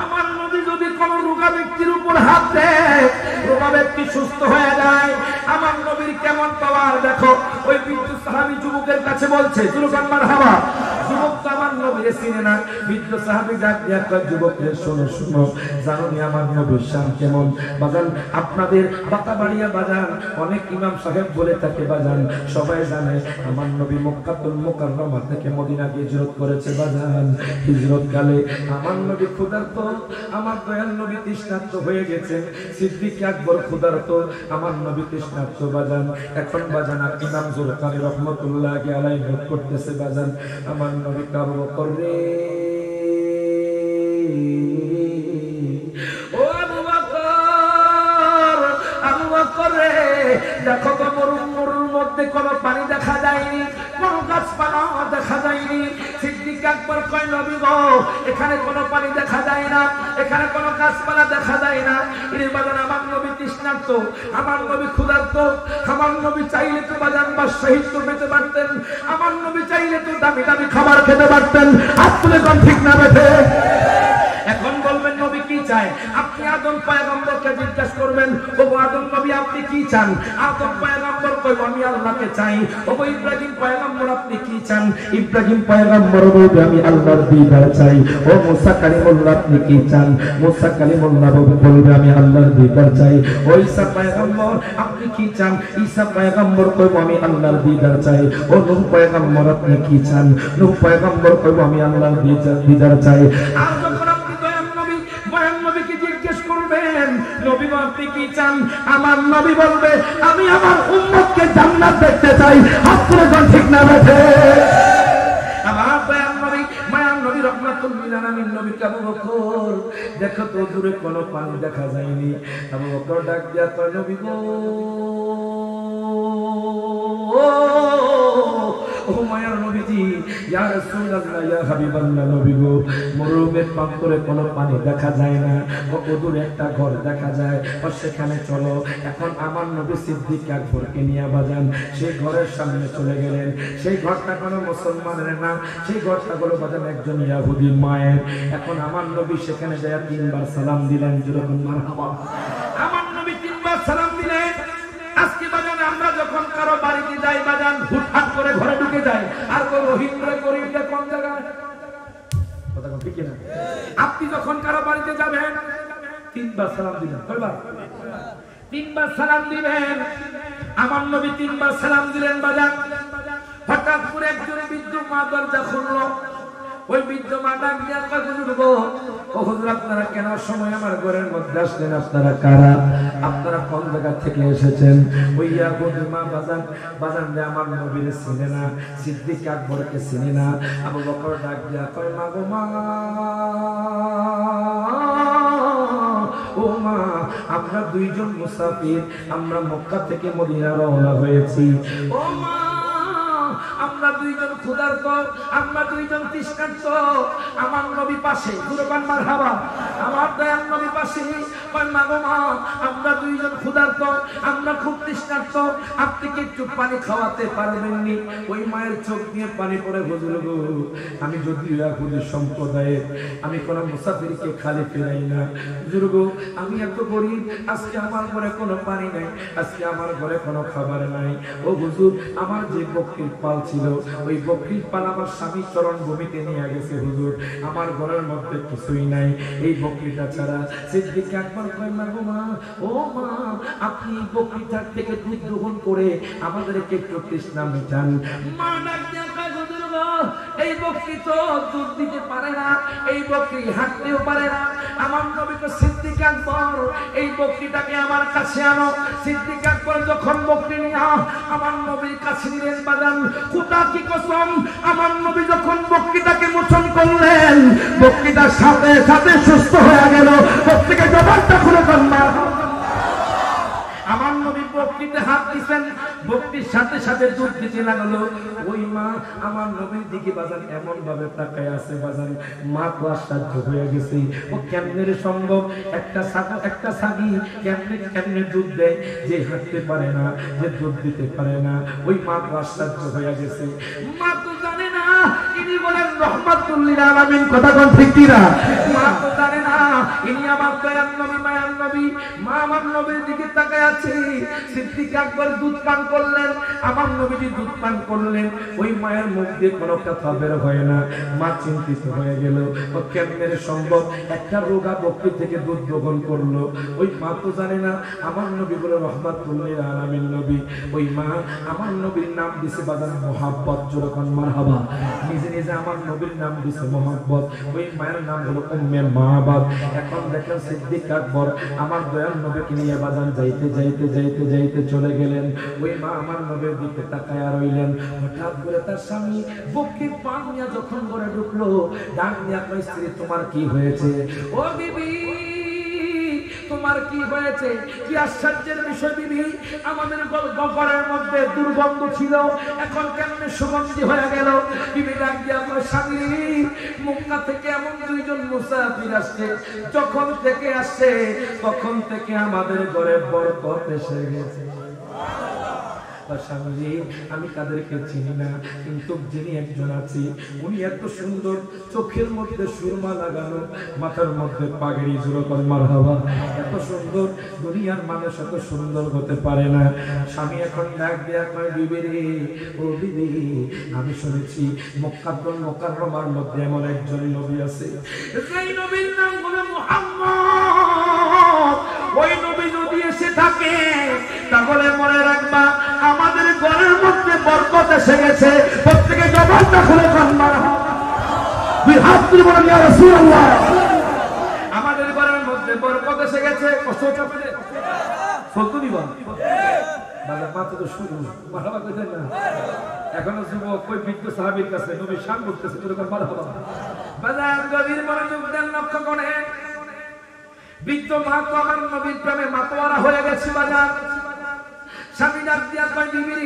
আমার নবী যদি কোন রোগা ব্যক্তির উপর হাত দেয়, রোগা ব্যক্তি সুস্থ হয়ে যায়। আমার নবীর কেমন পাওয়ার দেখো। ওই বৃদ্ধ সাহাবী যুবকের কাছে বলছে, জুলকান মারহাবা। যুবক তো আমার নবীরে চিনে না। বৃদ্ধ সাহাবী ডাক দিয়া কয়, যুবক রে শোনো শোনো, জানো নি আমার নবীর শান কেমন? বাজান আপনাদের বাতাবাড়িয়া বাজান অনেক ইমাম সাহেব বলে থাকে বাজান, সবাই জানে আমার নবী মক্কাতুল মুকাররমা থেকে মদিনাকে হিজরত করেছে বাজান। হিজরত কালে আমার নবী ক্ষুধার্ত, আমার দয়াল নবী তৃষ্ণার্ত হয়ে গেছেন। সিদ্দিক আকবর ক্ষুধার্ত, আমার নবী তৃষ্ণার্ত বাজান। এখন বাজান আর ইমাম জুলকারনাইন রাহমাতুল্লাহি আলাইহি নোট করতেছে বাজান, আমার নবী আবু বকর রে, ও আবু বকর, আবু বকর রে, দেখো তো মরুর মধ্যে কোনো পানি দেখা যায়নি, কোনো গাছপালা দেখা যায়নি। সিদ্দিক আকবর কয়, নবী গো এখানে কোনো পানি দেখা যায় না, এখানে কোনো গাছপালা দেখা যায় না। এর বাজান আমার নবী তৃষ্ণার্ত, আমার নবী ক্ষুধার্ত। আমার নবী চাইলে তো বাজান বাদশাহিত্ব পেতে পারতেন, আমার নবী চাইলে তো দামি দামি খাবার খেতে পারতেন। আসলে কোন ঠিক না বেঠে? এখন বলবেন নবী কি চায়? আপনি আদম পয়গম্বরকে জিজ্ঞাসা করবেন, ও আদম নবী আপনি কি চান? আদম পয়গম্বর কইব আমি আল্লাহকে চাই। ও ইব্রাহিম পয়গম্বর আপনি কি চান? ইব্রাহিম পয়গম্বর বলবে আমি আল্লাহর দিদার চাই। ও মুসা কালিমুল্লাহ আপনি কি চান? মুসা কালিমুল্লাহ বলবে আমি আল্লাহর দিদার চাই। ও ঈসা পয়গম্বর আপনি কি চান? ঈসা পয়গম্বর কইব আমি আল্লাহর দিদার চাই। ও নূহ পয়গম্বর আপনি কি চান? নূহ পয়গম্বর কইব আমি আল্লাহর দিদার চাই। আর যখন নবী আপনি কি চান? আমার নবী বলবে আমি আমার উম্মতকে জান্নাত দেখতে চাই। আপনারা কোন ঠিক না বেঠে? আমার দয়াল নবী মায়ার নবী রাহমাতুল লিল আলামিন নবী আবু বকর, দেখো তো দূরে কোনো পানি দেখা যায়নি। আবু বকর ডাক দিয়া কয়, নবী গো, ও মায়ার নবীজি, ইয়া রাসূলুল্লাহ, ইয়া হাবিবাল্লাহ, নবী গো মরুভূমির প্রান্তরে কোনো পানি দেখা যায় না, দূরে একটা ঘর দেখা যায়, সেখানে চলো। এখন আমার নবী সিদ্দিক আকবরকে নিয়ে বাজান সেই ঘরের সামনে চলে গেলেন। সেই ঘরটা কোনো মুসলমানের না, সেই ঘরটা হলো বাজান একজন ইহুদির মায়ের। এখন আমার নবী সেখানে যায় তিনবার সালাম দিলেন, যেরকম মারহাবা। আমার নবী তিনবার সালাম দিলেন। আজকে বাজান আমরা যখন কারো বাড়িতে যাই বাজান হুটহাট করে ঘরে ঢুকে যাই, আর কোন রহিমরে করিমটা কোন জায়গায় কথা কোন ঠিক না? আপনি যখন কারো বাড়িতে যাবেন তিনবার সালাম দিবেন, কয়বার? তিনবার সালাম দিবেন। আমার নবী তিনবার সালাম দিলেন বাজান। হঠাৎ করে একজন বৃদ্ধ মা দরজা খুললো। ওই বৃদ্ধ মা ডাক দিয়া কয়, হুজুর গো, ও হুজুর আপনারা কেন সময় আমার ঘরের মধ্যে আসলেন? আপনারা কারা? আপনারা কোন জায়গা থেকে এসেছেন? ওই ইহুদি মা বাজান যে আমার নবীরে চিনে না, সিদ্দিক আকবরকে চিনে না। আবু বকর ডাক দিয়া কয়, মা গো মা, ও মা, আমরা দুইজন মুসাফির, আমরা মক্কা থেকে মদিনা রওনা হয়েছি। ও মা, আমরা দুইজন ক্ষুধার্ত, আমরা দুইজন তৃষ্ণার্ত। আমার নবী পাশে, দুরবান মারহাবা, আমার দয়াল নবী পাশে। মা গো মা, আমরা দুইজন ক্ষুধার্ত, আমরা খুব তৃষ্ণার্ত, আপনি কি একটু পানি খাওয়াতে পারবেননি? ওই মায়ের চোখ দিয়ে পানি পড়ে, হুজুর গো, আমি যদি ইয়াহুদি সম্প্রদায়ের, আমি কোন মুসাফিরকে খালি ফেরাই না। হুজুর গো, আমি এত গরিব, আজকে আমার ঘরে কোনো পানি নাই, আজকে আমার ঘরে কোনো খাবার নাই। ও হুজুর, আমার যে বকরির পাল ছিল, ওই বকরির পাল আমার স্বামী চরণ ভূমিতে নিয়ে গেছে হুজুর, আমার ঘরের মধ্যে কিছুই নাই এই বকরিটা ছাড়া। সিদ্দিক আকবর কয়, মা গো মা, ও মা, আপনি বকরিটার থেকে দুধ গ্রহণ করে আমাদেরকে একটু তৃষ্ণা মেটান। মা ডাক দিয়ে কয়, হুজুর গো, এই বকরি তো দুধ দিতে পারে না, এই বকরি হাঁটতেও পারে না। আমার নবী তো সিদ্দিক আকবর, এই বকরিটাকে আমার কাছে আনো। সিদ্দিক আকবর যখন বকরি নিয়ে আমার নবীর কাছে নিলেন, বাজান খোদা কি কসম, আমার নবী যখন বকরিটাকে মোচন করলেন, বকরিটার সাথে সাথে সুস্থ হয়ে গেল। প্রত্যেকে জবানটা খুলে কন্যা, আমার নবী বকরিতে হাত দিবেন, বকরির সাথে সাথে দুধ দিতে লাগলো। ওই মা আমার নবীর দিকে বাজান এমন ভাবে তাকায় আছে, বাজান মা তো আশ্চর্য হয়ে গেছে। ও কেমনে সম্ভব, একটা ছাগি কেমনে দুধ দেয়, যে হাঁটতে পারে না, যে দুধ দিতে পারে না। ওই মা তো আশ্চর্য হয়ে গেছে। মা তো জানে না ইনি বলেন রহমাতুল লিল আলামিন, কথা কোন ঠিক কি না? মা তো জানে না ইনি আমার দয়াল নবী, মায়ার নবী। মা আমার নবীর দিকে তাকায় আছে। সিদ্দিক আকবর দুধ পান করলেন, আমার নবীজি দুধ পান করলেন। ওই মায়ের মুখ দিয়ে কোনো কথা বের হয় না। মা চিন্তিত হয়ে গেল, ও কেমনে সম্ভব, একটা রোগা বকরি থেকে দুধ গ্রহণ করলো। ওই মা তো জানে না আমার নবী বলে রহমাতুল লিল আলামিন নবী। ওই মা আমার নবীর নাম দিছে বাজান মোহাব্বত, যখন মারহাবা, নিজে নিজে আমার নবীর নাম দিছে মোহাব্বত। ওই মায়ের নাম হলো উম্মে মাহবাব। এখন দেখেন সিদ্দিক আকবর আমার দয়াল নবীকে নিয়ে বাজান যাইতে যাইতে যাইতে যাইতে চলে গেলেন। ওই মা আমার নবীর দিকে তাকায়া রইলেন। হঠাৎ করে তার স্বামী বকরির পান নিয়ে যখন ঘরে ঢুকলো, ডাক দিয়া কয়, স্ত্রী তোমার কি হয়েছে? ও বিবি, তোমার কি হয়েছে? কি আশ্চর্যের বিষয় বিবি, আমাদের ঘরের মধ্যে দুর্গন্ধ ছিল, এখন কেমনে সুগন্ধি হয়ে গেল? বিবি ডাক দিয়া কয়, স্বামী, মক্কা থেকে এমন দুইজন মুসাফির আসছে, যখন থেকে আসছে তখন থেকে আমাদের ঘরে বরকত এসে গেছে। স্বামী, আমি তাদেরকে চিনি না, কিন্তু যিনি একজন আছে, উনি এত সুন্দর, চোখের মধ্যে সুরমা লাগানো, মাথার মধ্যে পাগড়ি, জোরকল মারহাবা, এত সুন্দর, দুনিয়ার মানুষ এত সুন্দর হতে পারে না। স্বামী এখন ডাক দেয়া কয়, বিবি রে, ও বিবি, আমি শুনেছি মক্কাতুল মুকাররমার মধ্যে এমন একজন নবী আছে, সেই নবীর নাম হলো মুহাম্মদ। ওই নবী যদি এসে থাকে তাহলে মনে রাখবা আমাদের ঘরের মধ্যে বরকত এসে গেছে। প্রত্যেকে জবানটা খুলে কান্নার হাত তুলে বলেন, ইয়া রাসূলুল্লাহ, আমাদের ঘরের মধ্যে বরকত এসে গেছে। কষ্ট চাপে সত্যিবা বাবা, মাত্র তো শুরু, মারহাবা কইতেন না, এখনো যুবক ওই বৃদ্ধ সাহাবীর কাছে নবী শান করতেছে, এরকম মারহাবা। বাজার গভীর মনোযোগ দেন, লক্ষ্য করেন, বৃদ্ধ মা তো আমার নবীর প্রেমে মাতোয়ারা হয়ে গেছে। বাজার স্বামী ডাক দিয়া কয়, বিবি,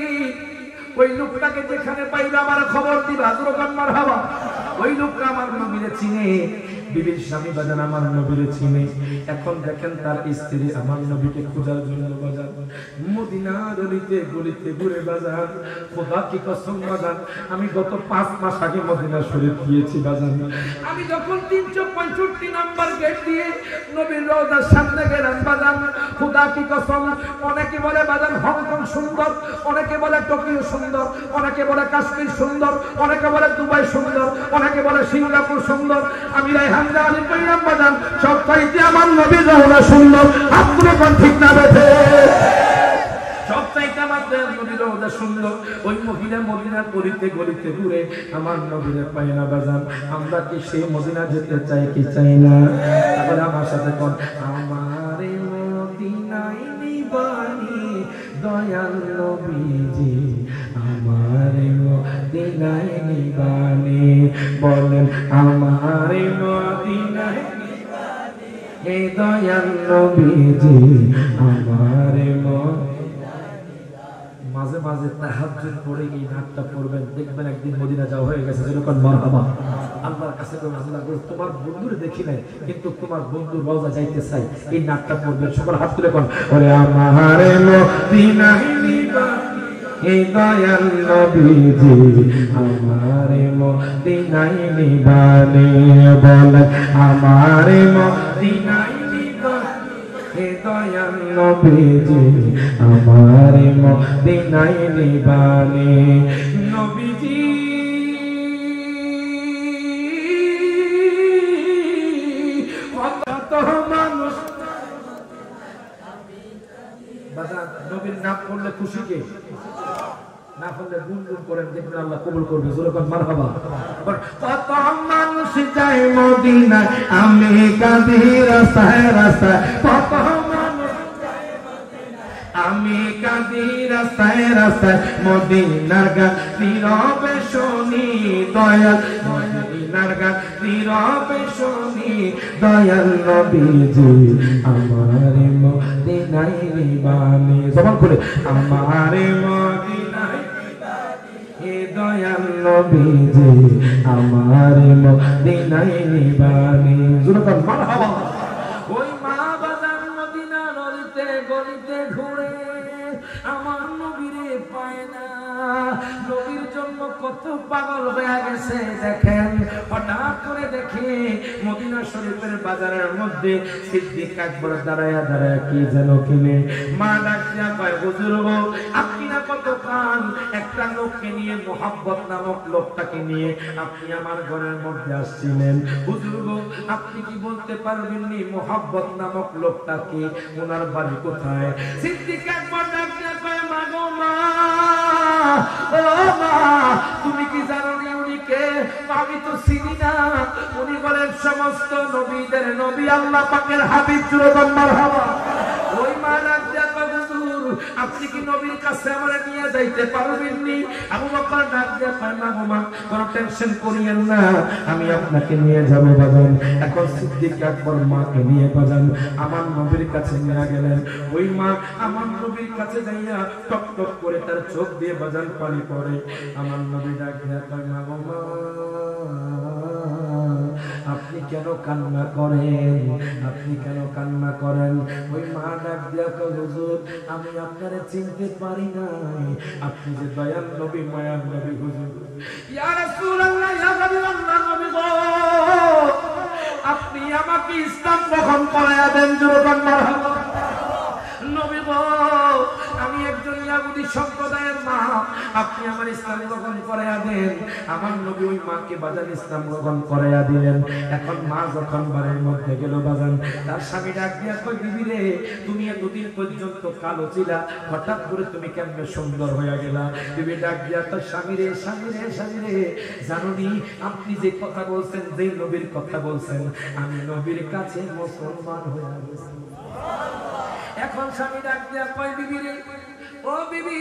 ওই লোকটাকে যেখানে পাইবে আমার খবর দিবা, দুরকান মারহাবা। ওই লোকটা আমার নবীরে চিনে। বিবির স্বামী বাজান আমার নবীরে চিনে। এখন দেখেন তার স্ত্রী আমার নবীকে খোঁজার জন্য বাজার মদিনার গলিতে গলিতে ঘুরে বাজার। খোদা কি কসম বাজান, আমি গত 5 মাস আগে মদিনা শরীফ গিয়েছি বাজান। আমি যখন 365 নাম্বার গেট দিয়ে নবীর রওজার সামনে গেলাম বাজান, খোদা কি কসম, অনেকে বলে বাজান হংকং সুন্দর, অনেকে বলে টোকিও সুন্দর, অনেকে বলে কাশ্মীর সুন্দর, অনেকে বলে দুবাই সুন্দর, অনেকে বলে সিঙ্গাপুর সুন্দর। আমি রায়হানজা আলী কইলাম বাজান, সব চাইতে আমার নবীর রওজা সুন্দর। আপনারা কোন ঠিক না বেঠে? সব চাইতে আমার নবীর রওজা সুন্দর। ওই মহিলা মদিনার গলিতে গলিতে ঘুরে আমার নবীরে পাই না বাজান। আমরা কি সেই মদিনা যেতে চাই কি চাই না? তাহলে আমার সাথে কোন, আমারে মদিনায় নিবানি দয়াল নবীজি, আমারে মদিনায় নিবানি, বলেন আমারে মদিনায় নিবানি, হে দয়াল নবীজি, আমারে মাঝে নামাজে তাহাজ্জুদ পড়ে এই নাটটা পড়বেন, দেখবেন একদিন মদিনা যাওয়া হয়ে গেছে। যেরকম মারহাবা আল্লাহর কাছে আল্লাহ তোমার বন্ধুরে দেখি নাই, কিন্তু তোমার বন্ধুর রওজা যাইতে চাই, এই নাটটা পড়বেন। সকল হাত তুলে কোন ওরে আমারে মদিনা হে দয়াল নবীজি আমারে মদিনায় নিবানে, বলেন আমারে মদিনায় হে দয়াল নবীজি আমারে মদিনায় নিবানে। নবীজি কত মানুষ বাজার নবীর নাম করলে খুশি কে, না করলে গুনগুন করেন, দেখবেন আল্লাহ কবুল করবে। জোরকান মারহাবা। কত মানুষ যায় মদিনায় আমি কাঁদি রাস্তায় রাস্তায়, কত মানুষ আমি কাঁদি রাস্তায় রাস্তায়, মদিনার গান নীরবে শুনি দয়াল, মদিনার গান নীরবে শুনি দয়াল নবীজি আমারে মদিনায় নিবানে। জবান খুলে আমারে মদিনায় হে দয়াল নবীজি আমারে মদিনায় নিবানে। জোরকান মারহাবা। ওই মা বাজার মদিনা নদীতে গলিতে ঘুরে আমার নবীরে পায় না, নবীর জন্য কত পাগল হয়ে গেছে। দেখেন হঠাৎ করে দেখে মদিনা শরীফের বাজারের মধ্যে সিদ্দিক আকবর দাঁড়ায়া দাঁড়ায়া কি যেন কিনে। মা ডাকিয়া কয় হুজুর গো আপনি না কত কান, একটা লোককে নিয়ে মোহাব্বত নামক লোকটাকে নিয়ে আপনি আমার ঘরের মধ্যে আসছিলেন। হুজুর গো আপনি কি বলতে পারবেন নি মোহাব্বত নামক লোকটাকে, ওনার বাড়ি কোথায়? সিদ্দিক আকবর ডাকিয়া কয় মা গো মা, ও মা তুমি কি জানো নি উনি কে? আমি তো চিনি না। উনি বলেন সমস্ত নবীদের নবী আল্লাহ পাকের হাবিব। জোরকান মারহাবা। ওই মা ডাকিয়া কয় হুজুর আপনি কি নবীর কাছে আমারে নিয়ে যাইতে পারবেন নি? আবু বকর ডাকিয়া কয় মা গো মা কোনো টেনশন করিয়েন না, আমি আপনাকে নিয়ে যাব বাজান। এখন সিদ্দিক আকবর মাকে নিয়ে বাজান আমার নবীর কাছে নিয়ে গেলেন। ওই মা আমার নবীর কাছে যাইয়া টক টক করে তার চোখ দিয়ে বাজান পানি পড়ে। আমার নবী ডাকিয়া কয় মা গো মা আপনি কেন কান্না করেন, আপনি কেন কান্না করেন? ওই মা ডাক দিয়া কয় হুজুর আমি আপনারে চিনতে পারি নাই, আপনি যে দয়াল নবী মায়ার নবী হুজুর। ইয়া রাসূলুল্লাহ ইয়া হাবিবাল্লাহ নবী গো আপনি আমাকে ইসলাম গ্রহণ করায়া দেন। জোরকান মারহাবা। নবী গো আমি একজন ইহুদি সম্প্রদায়ের মা, আপনি আমার ইসলাম গ্রহণ করায়া দেন। আমার নবী ওই মাকে বাজান ইসলাম গ্রহণ করায়া দিলেন। এখন মা যখন বাড়ির মধ্যে গেল বাজান তার স্বামী ডাক দিয়া কই বিবি রে তুমি এতদিন পর্যন্ত কালো ছিলা, হঠাৎ করে তুমি কেমনে সুন্দর হয়ে গেলা? বিবি ডাক দিয়া তার স্বামী রে স্বামী রে স্বামী রে জানুনি আপনি যে কথা বলছেন, যে নবীর কথা বলছেন, আমি নবীর কাছে মুসলমান হয়ে গেছি। এখন স্বামী ডাক দিয়া কয় বিবি রে ও বিবি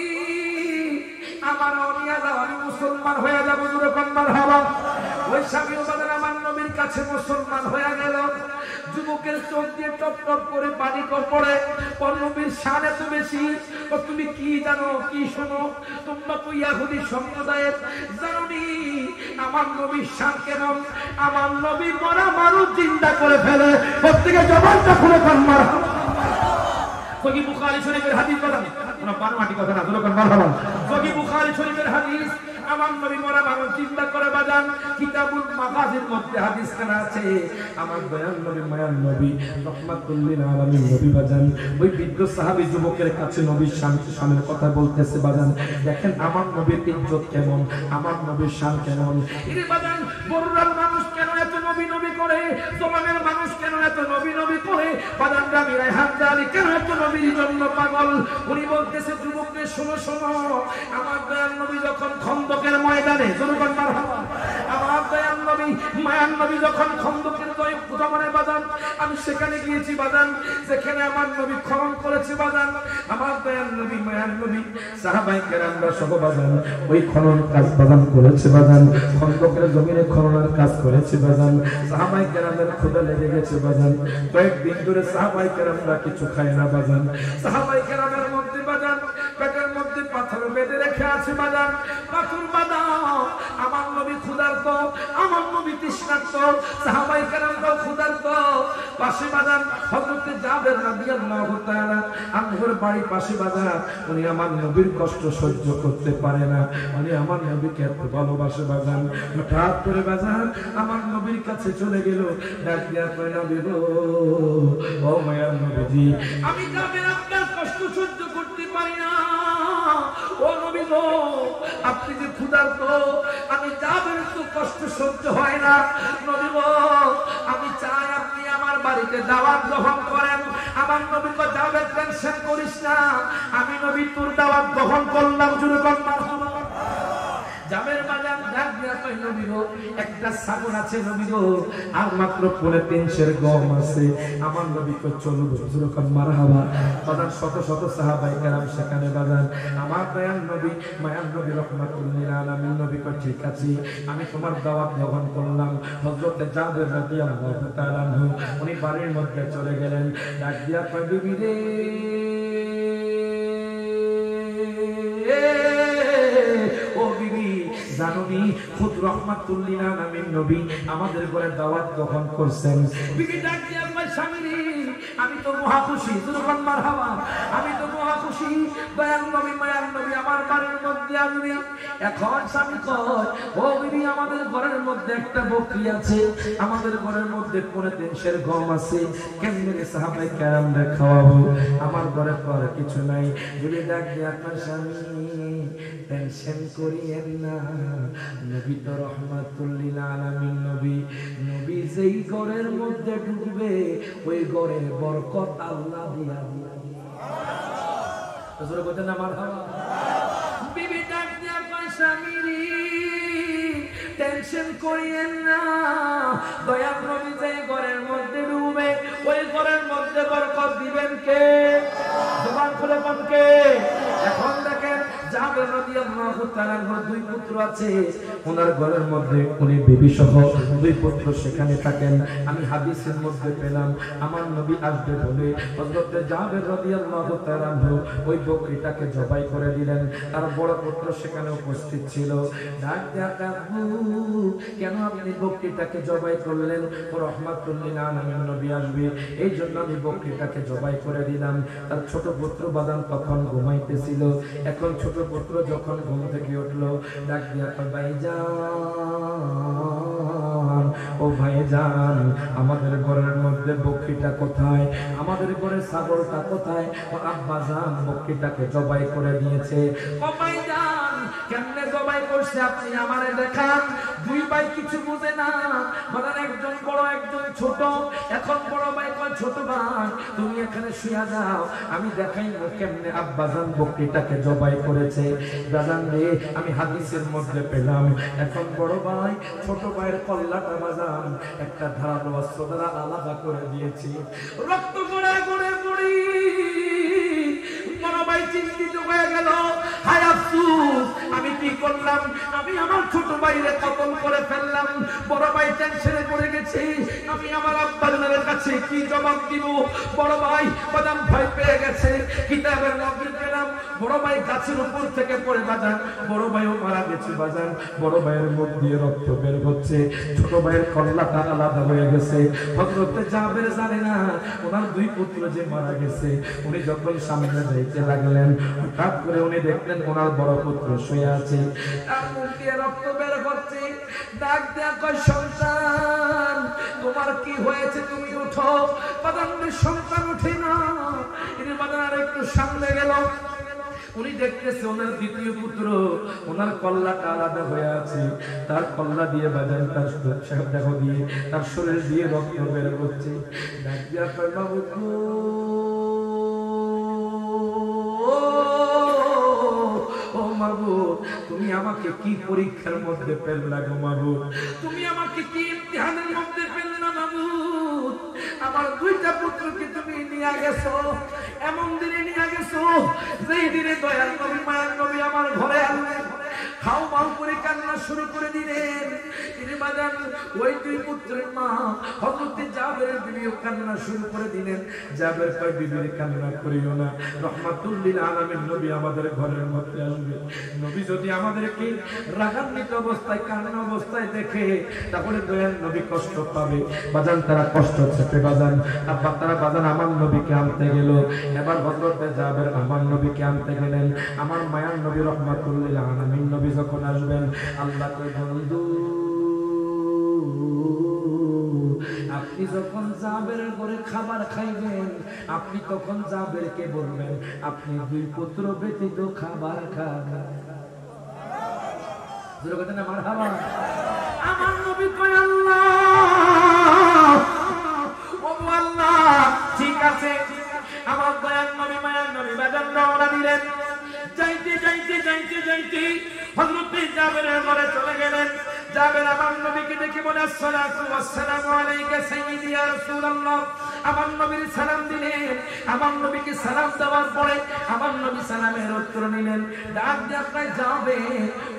আমার নিয়ে যাও, আমি মুসলমান হয়ে যাবো। যেরকম মারহাবা। ওই স্বামী বাজার আমার নবীর কাছে মুসলমান হয়ে গেল। যুবকের চোখ দিয়ে টপ টপ করে পানি পড়ে। নবীর শান এত বেশি। তুমি কি জানো কি শোনো, তোমরা তো ইহুদি সম্প্রদায়ের জানোনি আমার নবীর শান কেমন? আমার নবী মরা মানুষ জিন্দা করে ফেলে। প্রত্যেকে জবানটা খুলে কান মারহাবা। সহিহ বুখারী শরীফের হাদিস বলেন, কোনো বানোয়াটি কথা না। যেরকম মারহাবা। সহিহ বুখারী শরীফের হাদিস আমার নবী মরা মানুষ চিন্তা করে বাজান কিতাবুল মাগাজির মধ্যে হাদিস খানা আছে। আমার দয়াল নবী মায়ার নবী রহমাতুল লিল আলামিন নবী বাজান ওই বৃদ্ধ সাহাবী যুবকের কাছে নবীর শানের কথা বলতেছে বাজান। দেখেন আমার নবীর ইজ্জত কেমন, আমার নবীর শান কেমন। এই বাজান বড়রার মানুষ কেন এত নবী নবী করে, জমানের মানুষ কেন এত নবী নবী করে, বাজান রাবি রায়হান জালি কেন এত নবীর জন্য পাগল। উনি বলতেছে যুবকদের শোনো শোনো, আমার দয়াল নবী যখন খন্দকের ময়দানে জনগণ মারহাবা, আমার দয়াল নবী মায়ার নবী যখন খন্দকের জমানে বাজান আমি সেখানে গিয়েছি বাজান, যেখানে আমার নবী খনন করেছে বাজান। আমার দয়াল নবী মায়ার নবী সাহাবায়ে কেরামরা সহ বাজান ওই খনন কাজ বাজান করেছে বাজান, খন্দকের জমিনে খননের কাজ করেছে বাজান। সাহাবায়ে কেরামের ক্ষুধা লেগে গেছে বাজান, কয়েকদিন ধরে সাহাবায়ে কেরামরা কিছু খায় না বাজান। সাহাবায়ে কেরামের মধ্যে বাজান পেটের মধ্যে পাথরের বেঁধে রেখে আছে বাজান, পাথর বাঁধাও। আমার নবী ক্ষুধার্ত, আমার নবী তৃষ্ণার্ত, সাহাবায়ে কেরামরাও ক্ষুধার্ত। পাশে বাজান হযরত জাবের রাদিয়াল্লাহু তাআলা আনহুর বাড়ি পাশে বাজান। উনি আমার নবীর কষ্ট সহ্য করতে পারে না, উনি আমার নবীকে এত ভালোবাসে বাজান। হঠাৎ করে বাজান আমার নবীর কাছে চলে গেল, ডাক দিয়া কয় নবী গো, ও মায়ার নবীজি, আমি জাবের আপনার কষ্ট সহ্য করতে পারি না। ও নবী গো, আপনি যে ক্ষুধার্ত, আমি জাবের তো কষ্ট সহ্য হয় না। নবী গো, আমি চাই আপনি আমার বাড়িতে দাওয়াত গ্রহণ করেন। আমার নবী কো, জাবের টেনশন করিস না, আমি নবী তোর দাওয়াত গ্রহণ করলাম। জোরে বল মারহাবা। জাবের বাজান ডাক দিয়া কয় নবী গো, একটা ছাগল আছে নবী গো, আর মাত্র 3.5 সের গম আছে। আমার নবী কয় চলো জোরে বল মারহাবা। বাজান শত শত সাহাবায়ে কেরাম সেখানে বাজান। আমার দয়াল নবী মায়ার নবী রাহমাতুল্লিল আলামিন নবী কয় ঠিক আছে, আমি তোমার দাওয়াত গ্রহণ করলাম। হযরত জাবের রাদিয়াল্লাহু তাআলা আনহু উনি বাড়ির মধ্যে চলে গেলেন, ডাক দিয়া কয় বিবি রে, ও বিবি জানবি খুদ রাহমাতুল্লিল আলামিন নবী আমাদের ঘরে দাওয়াত গ্রহণ করছেন। বিবি ডাক দিয়া কয় স্বামী রে, আমি তো মহা খুশি। সুবহান মারহাবা। আমি তো মহা খুশি, দয়াল নবী মায়ার নবী আমার বাড়ির মধ্যে আসবে। এখন স্বামী কয়, ও বিবি আমাদের ঘরের মধ্যে একটা বকরি আছে, আমাদের ঘরের মধ্যে 3.5 সের গম আছে, কেমনে সাহাবায়ে কেরামদের খাওয়াবো? আমার ঘরে তো আর কিছু নাই। বিবি ডাক দিয়া কয় স্বামী টেনশন করিয়েন না, নবী তো রাহমাতুল্লিল আলামিন নবী, নবী যেই ঘরের মধ্যে ঢুকবে ওই ঘরের বরকত আল্লাহ দিয়া দিবেন। হুজুর বলেন না মারহাবা। বিবি ডাক দিয়া কয় স্বামী টেনশন করিয়েন না, দয়াল নবী যেই ঘরের মধ্যে ঢুকবে ওই ঘরের মধ্যে বরকত দিবেন কে? জবান খুলে কোন কে? এখন দেখেন জাবের রাদিয়াল্লাহু তাআলার 2 পুত্র আছে, ওনার ঘরের মধ্যে উনি বিবি সহ 2 পুত্র সেখানে থাকেন। আমি হাদিসের মধ্যে পেলাম আমার নবী আসবে বলে হযরত জাবের রাদিয়াল্লাহু তাআলা ওই বকরিটাকে জবাই করে দিলেন। তার বড় পুত্র সেখানে উপস্থিত ছিল। ডাক দিয়া কাবু, কেন আপনি বকরিটাকে জবাই করলেন? ও রাহমাতুল্লিল আলামিন নবী আসবে এই জন্য আমি বকরিটাকে জবাই করে দিলাম। তার ছোট পুত্র বাদান তখন ঘুমাইতেছিল। এখন ছোট পুত্র যখন ঘুম থেকে উঠলো, ডাক দিয়া কয় ভাইজান, ও ভাইজান আমাদের ঘরের মধ্যে বকরিটা কোথায়? আমাদের ঘরে ছাগলটা কোথায়? ও আব্বাজান বকরিটাকে জবাই করে দিয়েছে। ও ভাইজান কেমনে জবাই করছে আপনি আমারে দেখান। 2 ভাই কিছু বুঝে না, বাদান একজন বড় একজন ছোট। এখন বড় ভাই কয় ছোট ভাই তুমি এখানে শুয়ে যাও, আমি দেখাইবো কেমনে আব্বাজান বকরিটাকে জবাই করেছে। বাজান রে, আমি হাদিসের মধ্যে পেলাম এখন বড় ভাই ছোট ভাইয়ের কল্লাটা বাজান একটা ধারালো অস্ত্র দ্বারা আলাদা করে দিয়েছি। রক্ত গড়ে গড়ে পড়ি বড় ভাই চিন্তিত হয়ে গেল, হায় আফসোস আমি কি করলাম, আমি আমার ছোট ভাইরে কতল করে ফেললাম। বড় ভাই টেনশনে পড়ে গেছে, আমি আমার আব্বাজানের কাছে কি জবাব দিব? বড় ভাই বাজান ভয় পেয়ে গেছে। কিতাবের মধ্যে পেলাম বড় ভাই গাছের উপর থেকে পড়ে বাজান, বড় ভাইও মারা গেছে বাজান। বড় ভাইয়ের মুখ দিয়ে রক্ত বের হচ্ছে, ছোট ভাইয়ের কল্লাটা আলাদা হয়ে গেছে। হযরত জাবের জানে না ওনার 2 পুত্র যে মারা গেছে। উনি যখন সামনে যাইতে লাগলেন, হঠাৎ করে উনি দেখলেন ওনার বড় পুত্র শুয়ে আছে, তার মুখ দিয়ে রক্ত বের হচ্ছে। ডাক দেয়া কয় সন্তান তোমার কি হয়েছে, তুমি উঠো। বাদানের সন্তান উঠে না, তিনি বাদান একটু সামনে গেল। উনি দেখতেছে ওনার দ্বিতীয় পুত্র, ওনার কল্লাটা আলাদা হয়ে আছে। তার কল্লা দিয়ে বাজান তার দেহ দিয়ে তার শরীর দিয়ে রক্ত বের হচ্ছে। ডাক দিয়া কয় মাবুদ ও মাবুদ, তুমি আমাকে কি পরীক্ষার মধ্যে ফেললা গো মাবুদ, তুমি আমাকে কি ইমতিহানের মধ্যে ফেললে না মাবুদ। আমার 2টা পুত্রকে তুমি নিয়ে গেছো, এমন দিনে নিয়ে গেছো যেই দিনে দয়াল নবী মায়ার নবী আমার ঘরে আসলেন। খাও মাও করে কান্না শুরু করে দিলেন। তিনি বাজান ওই দুই পুত্রের মা হযরত জাবের বিবিও কান্না শুরু করে দিলেন। জাবের কয় বিবির কান্না করিও না, রহমাতুল লিল আলামিন নবী আমাদের ঘরের মধ্যে আসবে। নবী যদি আমাদেরকে রাগান্বিত অবস্থায় কান্না অবস্থায় দেখে তাহলে দয়াল নবী কষ্ট পাবে। বাজান তারা কষ্ট চেপে বাজান আব্বা তারা বাজান আমার নবীকে আনতে গেল। এবার হযরত জাবের আমার নবীকে আনতে গেলেন। আমার মায়ার নবী রহমাতুল লিল আলামিন নবী যখন আসবেন, আল্লাহ কয় বন্ধু আপনি যখন জাবের ঘরে খাবার খাইবেন আপনি তখন জাবেরকে বলবেন আপনি দুই পুত্র ব্যতীত খাবার খাবেন। জোরে না মারহাবা। আমার নবী কয় আল্লাহ ও আল্লাহ ঠিক আছে। আমার দয়ার নবী মায়ার নবী বাজার রওনা দিলেন। যাইতে যাইতে যাইতে যাইতে হযরত জাবেরের ঘরে চলে গেলেন। জাবের আমার নবীকে দেখে বলে আসসালাতু ওয়াসসালামু আলাইকা সাইয়্যিদি ইয়া রাসূলুল্লাহ। আমার নবীর সালাম দিলেন। আমার নবীকে সালাম দেওয়ার পরে আমার নবী সালামের উত্তর নিলেন। ডাক দিয়ে কয় যাবে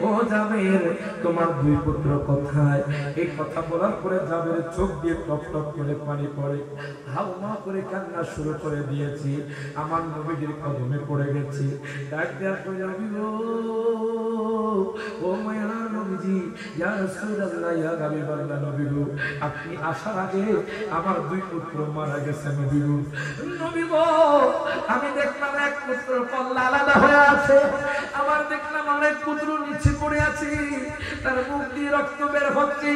ও জাবের তোমার দুই পুত্র কোথায়? এই কথা বলার পরে জাবের চোখ দিয়ে টপ টপ করে পানি পড়ে। হাওমা করে কান্না শুরু করে দিয়েছি। আমার নবীর কদমে পড়ে গেছি। ডাক দিয়ে কয় নবী গো ও মায়ার নবীজি ইয়া রাসূলুল্লাহ ইয়া হাবিবাল্লাহ নবী গো আপনি আসার আগে আমার দুই পুত্র মারা গেছে নবী গো। নবী গো আমি দেখলাম এক পুত্র কল্লা আলাদা হয়ে আছে, আমার দেখলাম অনেক পুত্র নিচে পড়ে আছে, তার মুখ দিয়ে রক্ত বের হচ্ছে।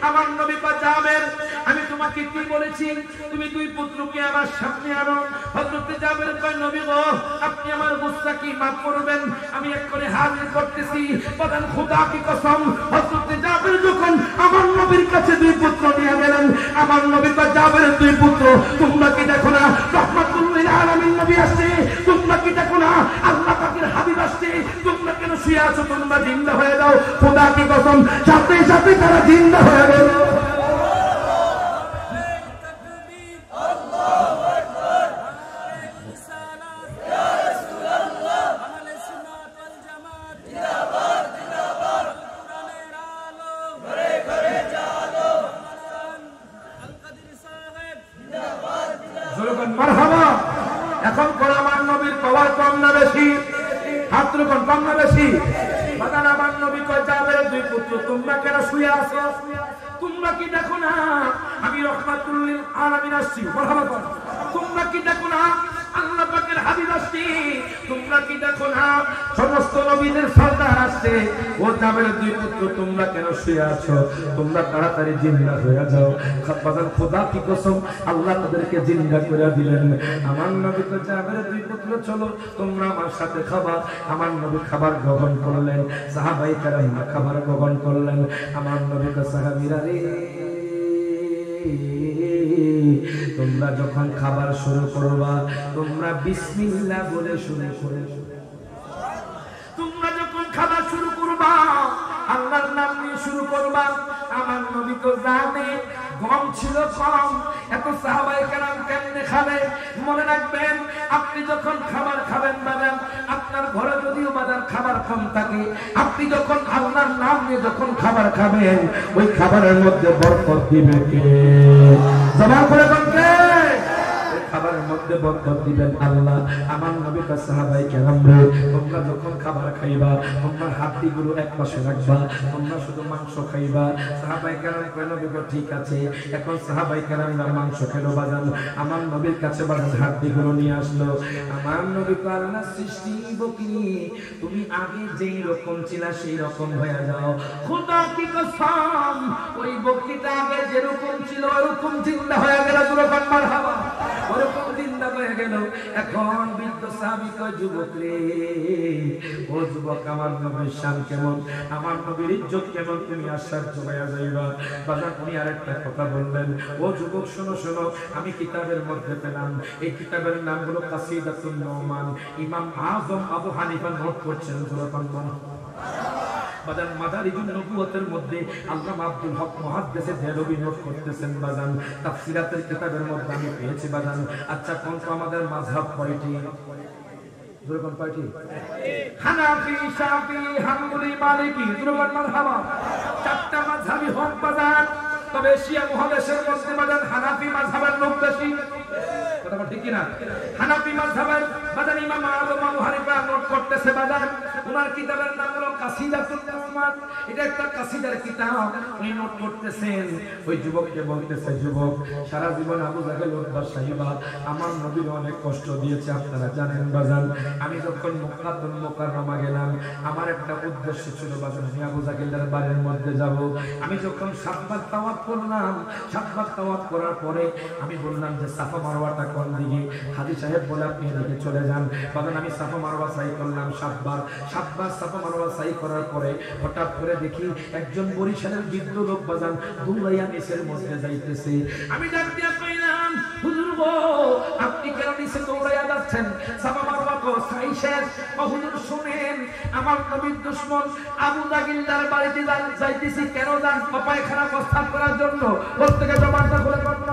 আমার নবী যাবেন আমি তোমাকে কি বলেছি তুমি দুই পুত্রকে আমার সামনে আনো। হযরত জাবের কয় নবী গো আপনি আমার গুনাহ কি maaf করবেন, আমি এক্ষুনি হাজির করতেছি। বলেন খোদা কি কসম হযরত জাবের যখন আমার নবীর কাছে দুই পুত্র নিয়ে গেলেন, আমার নবী কয় জাবের দুই পুত্র তোমরা কি দেখো না রহমাতুল লিল আলামিন নবী আসছে, তোমরা কি দেখো না আল্লাহ পাকের হাবিব আসছে, তোমরা কেন শুয়ে আছো, তোমরা জিন্দা হয়ে যাও। খোদা কি কসম সাথে সাথে তারা জিন্দা হয়ে গেল। মারহাবা। এখন কোন আমার নবীর পাওয়ার কম না বেশি? হাত তুলুন, কম না বেশি? বাদান আমার নবী কয় জাবের দুই পুত্র তোমরা কেন শুয়ে আছো, তোমরা কি দেখো না আমি রহমাতুল লিল আলামিন আসছি? মারহাবা। তোমরা কি দেখো না আল্লাহ পাকের হাবিব আসছে, তোমরা কি দেখো না সমস্ত নবীদের সরদার আসছে? ও জাবের দুই পুত্র তোমরা কেন শুয়ে আছো, তোমরা তাড়াতাড়ি জিন্দা হয়ে যাও। বাদান খোদা কি কসম আল্লাহ তাদেরকে জিন্দা করে দিলেন। আমার নবী তো জাবের দুই পুত্র চলো তোমরা আমার সাথে খাবা। আমার নবী খাবার গ্রহণ করলেন, সাহাবায়ে কেরাম খাবার গ্রহণ করলেন। আমার নবী তো সাহাবীরা রে তোমরা যখন খাবার শুরু করবা তোমরা বিসমিল্লাহ বলে শুরু করে। তোমরা যখন খাবার শুরু করবা আল্লাহর নাম নিয়ে শুরু করবা। আমার নবী তো জানে গম ছিল কম, এত সাহাবায়ে কেরাম কেমনে খাবে? মনে রাখবেন আপনি যখন খাবার খাবেন বাজান আপনার ঘরে যদিও বাজার খাবার কম থাকে, আপনি যখন আল্লাহর নাম নিয়ে যখন খাবার খাবেন ওই খাবারের মধ্যে বরকত দিবে কে? জবান করে বলুন কে? খাবারের মধ্যে বরকত দিবেন আল্লাহ। আমার নবী কা সাহাবায়ে কেরাম রে তোমরা যখন খাবার খাইবা তোমরা হাড্ডিগুলো এক পাশে রাখবা, তোমরা শুধু মাংস খাইবা। সাহাবায়ে কেরাম কয় নবী গো ঠিক আছে। এখন সাহাবায়ে কেরামরা মাংস খেলো বাজান, আমার নবীর কাছে বাজান হাড্ডিগুলো নিয়ে আসলো। আমার নবী কয় আল্লাহ সৃষ্টি বকি তুমি আগে যেই রকম ছিলা সেই রকম হয়ে যাও। খোদা কি কসম ওই বকিটা আগে যেরকম ছিল ওরকম জিন্দা হয়ে গেল। যুবক মারহাবা, ওরকম জিন্দা হয়ে গেল। এখন বৃদ্ধ সাহাবী কয় যুবক রে ও যুবক আমার নবীর শান কেমন, আমার নবীর ইজ্জত কেমন, তুমি আশ্চর্য হয়ে যাইবা। বাজার উনি আরেকটা কথা বললেন, ও যুবক শোনো শোনো আমি কিতাবের মধ্যে পেলাম, এই কিতাবের নাম হলো কাসিদাতুন নুমান। ইমাম আযম আবু হানিফা নোট করছেন। বাজান মাদারিজুন নবুওয়াতের মধ্যে আল্লামা আব্দুল হক মুহাদ্দিসে দেহলভী নোট করতেছেন বাজান। তাফসীরাতের কিতাবের মধ্যে আমি পেয়েছি বাজান। আচ্ছা কোন আমাদের মাযহাব কয়টি? দুরকম পার্টি হানাফি শাফি হাম্বলি মালিকি দুরকম মাযহাব চারটা মাযহাবই হক বাজার তবে শিয়া মহাদেশের মধ্যে বাজার হানাফি মাযহাবের লোক বেশি কথা ঠিক কি না হানাফি মাযহাবের বাজার ইমাম আযম আবু হানিফা নোট করতেছে বাজার ওনার কিতাবের নাম হলো কাসিদাতুল উম্মাত এটা একটা কাসিদার কিতাব উনি নোট করতেছেন ওই যুবককে বলতেছে যুবক সারা জীবন আবু জাহেল উদ্দার সাহিবা আমার নবীর অনেক কষ্ট দিয়েছে আপনারা জানেন বাজার আমি যখন মক্কাতুল মুকাররমা গেলাম আমার একটা উদ্দেশ্য ছিল বাজার আমি আবু জাহেলের বাড়ির মধ্যে যাব আমি যখন 7 বার তাওয়াফ করলাম 7 বার তাওয়াফ করার পরে আমি বললাম যে সাফা মারওয়াটা কোন দিকে হাজী সাহেব বলে আপনি এদিকে চলে যান তখন আমি সাফা মারওয়া সাই করলাম 7 বার সাফা মারওয়া সাই করার পরে হঠাৎ করে দেখি একজন বরিশালের বৃদ্ধ লোক বাজান দুলাইয়া নিচের মধ্যে যাইতেছে আমি ডাক দিয়া কইলাম হুজুর গো আপনি কেন নিচে দৌড়াইয়া যাচ্ছেন সাফা মারওয়া তো সাই শেষ ও হুজুর শুনেন আমার নবীর দুশমন আবু জাহিলদার বাড়িতে যাইতেছি কেন যান পায়খানা প্রস্তাব করার জন্য প্রত্যেকে জবানটা খুলে বলতে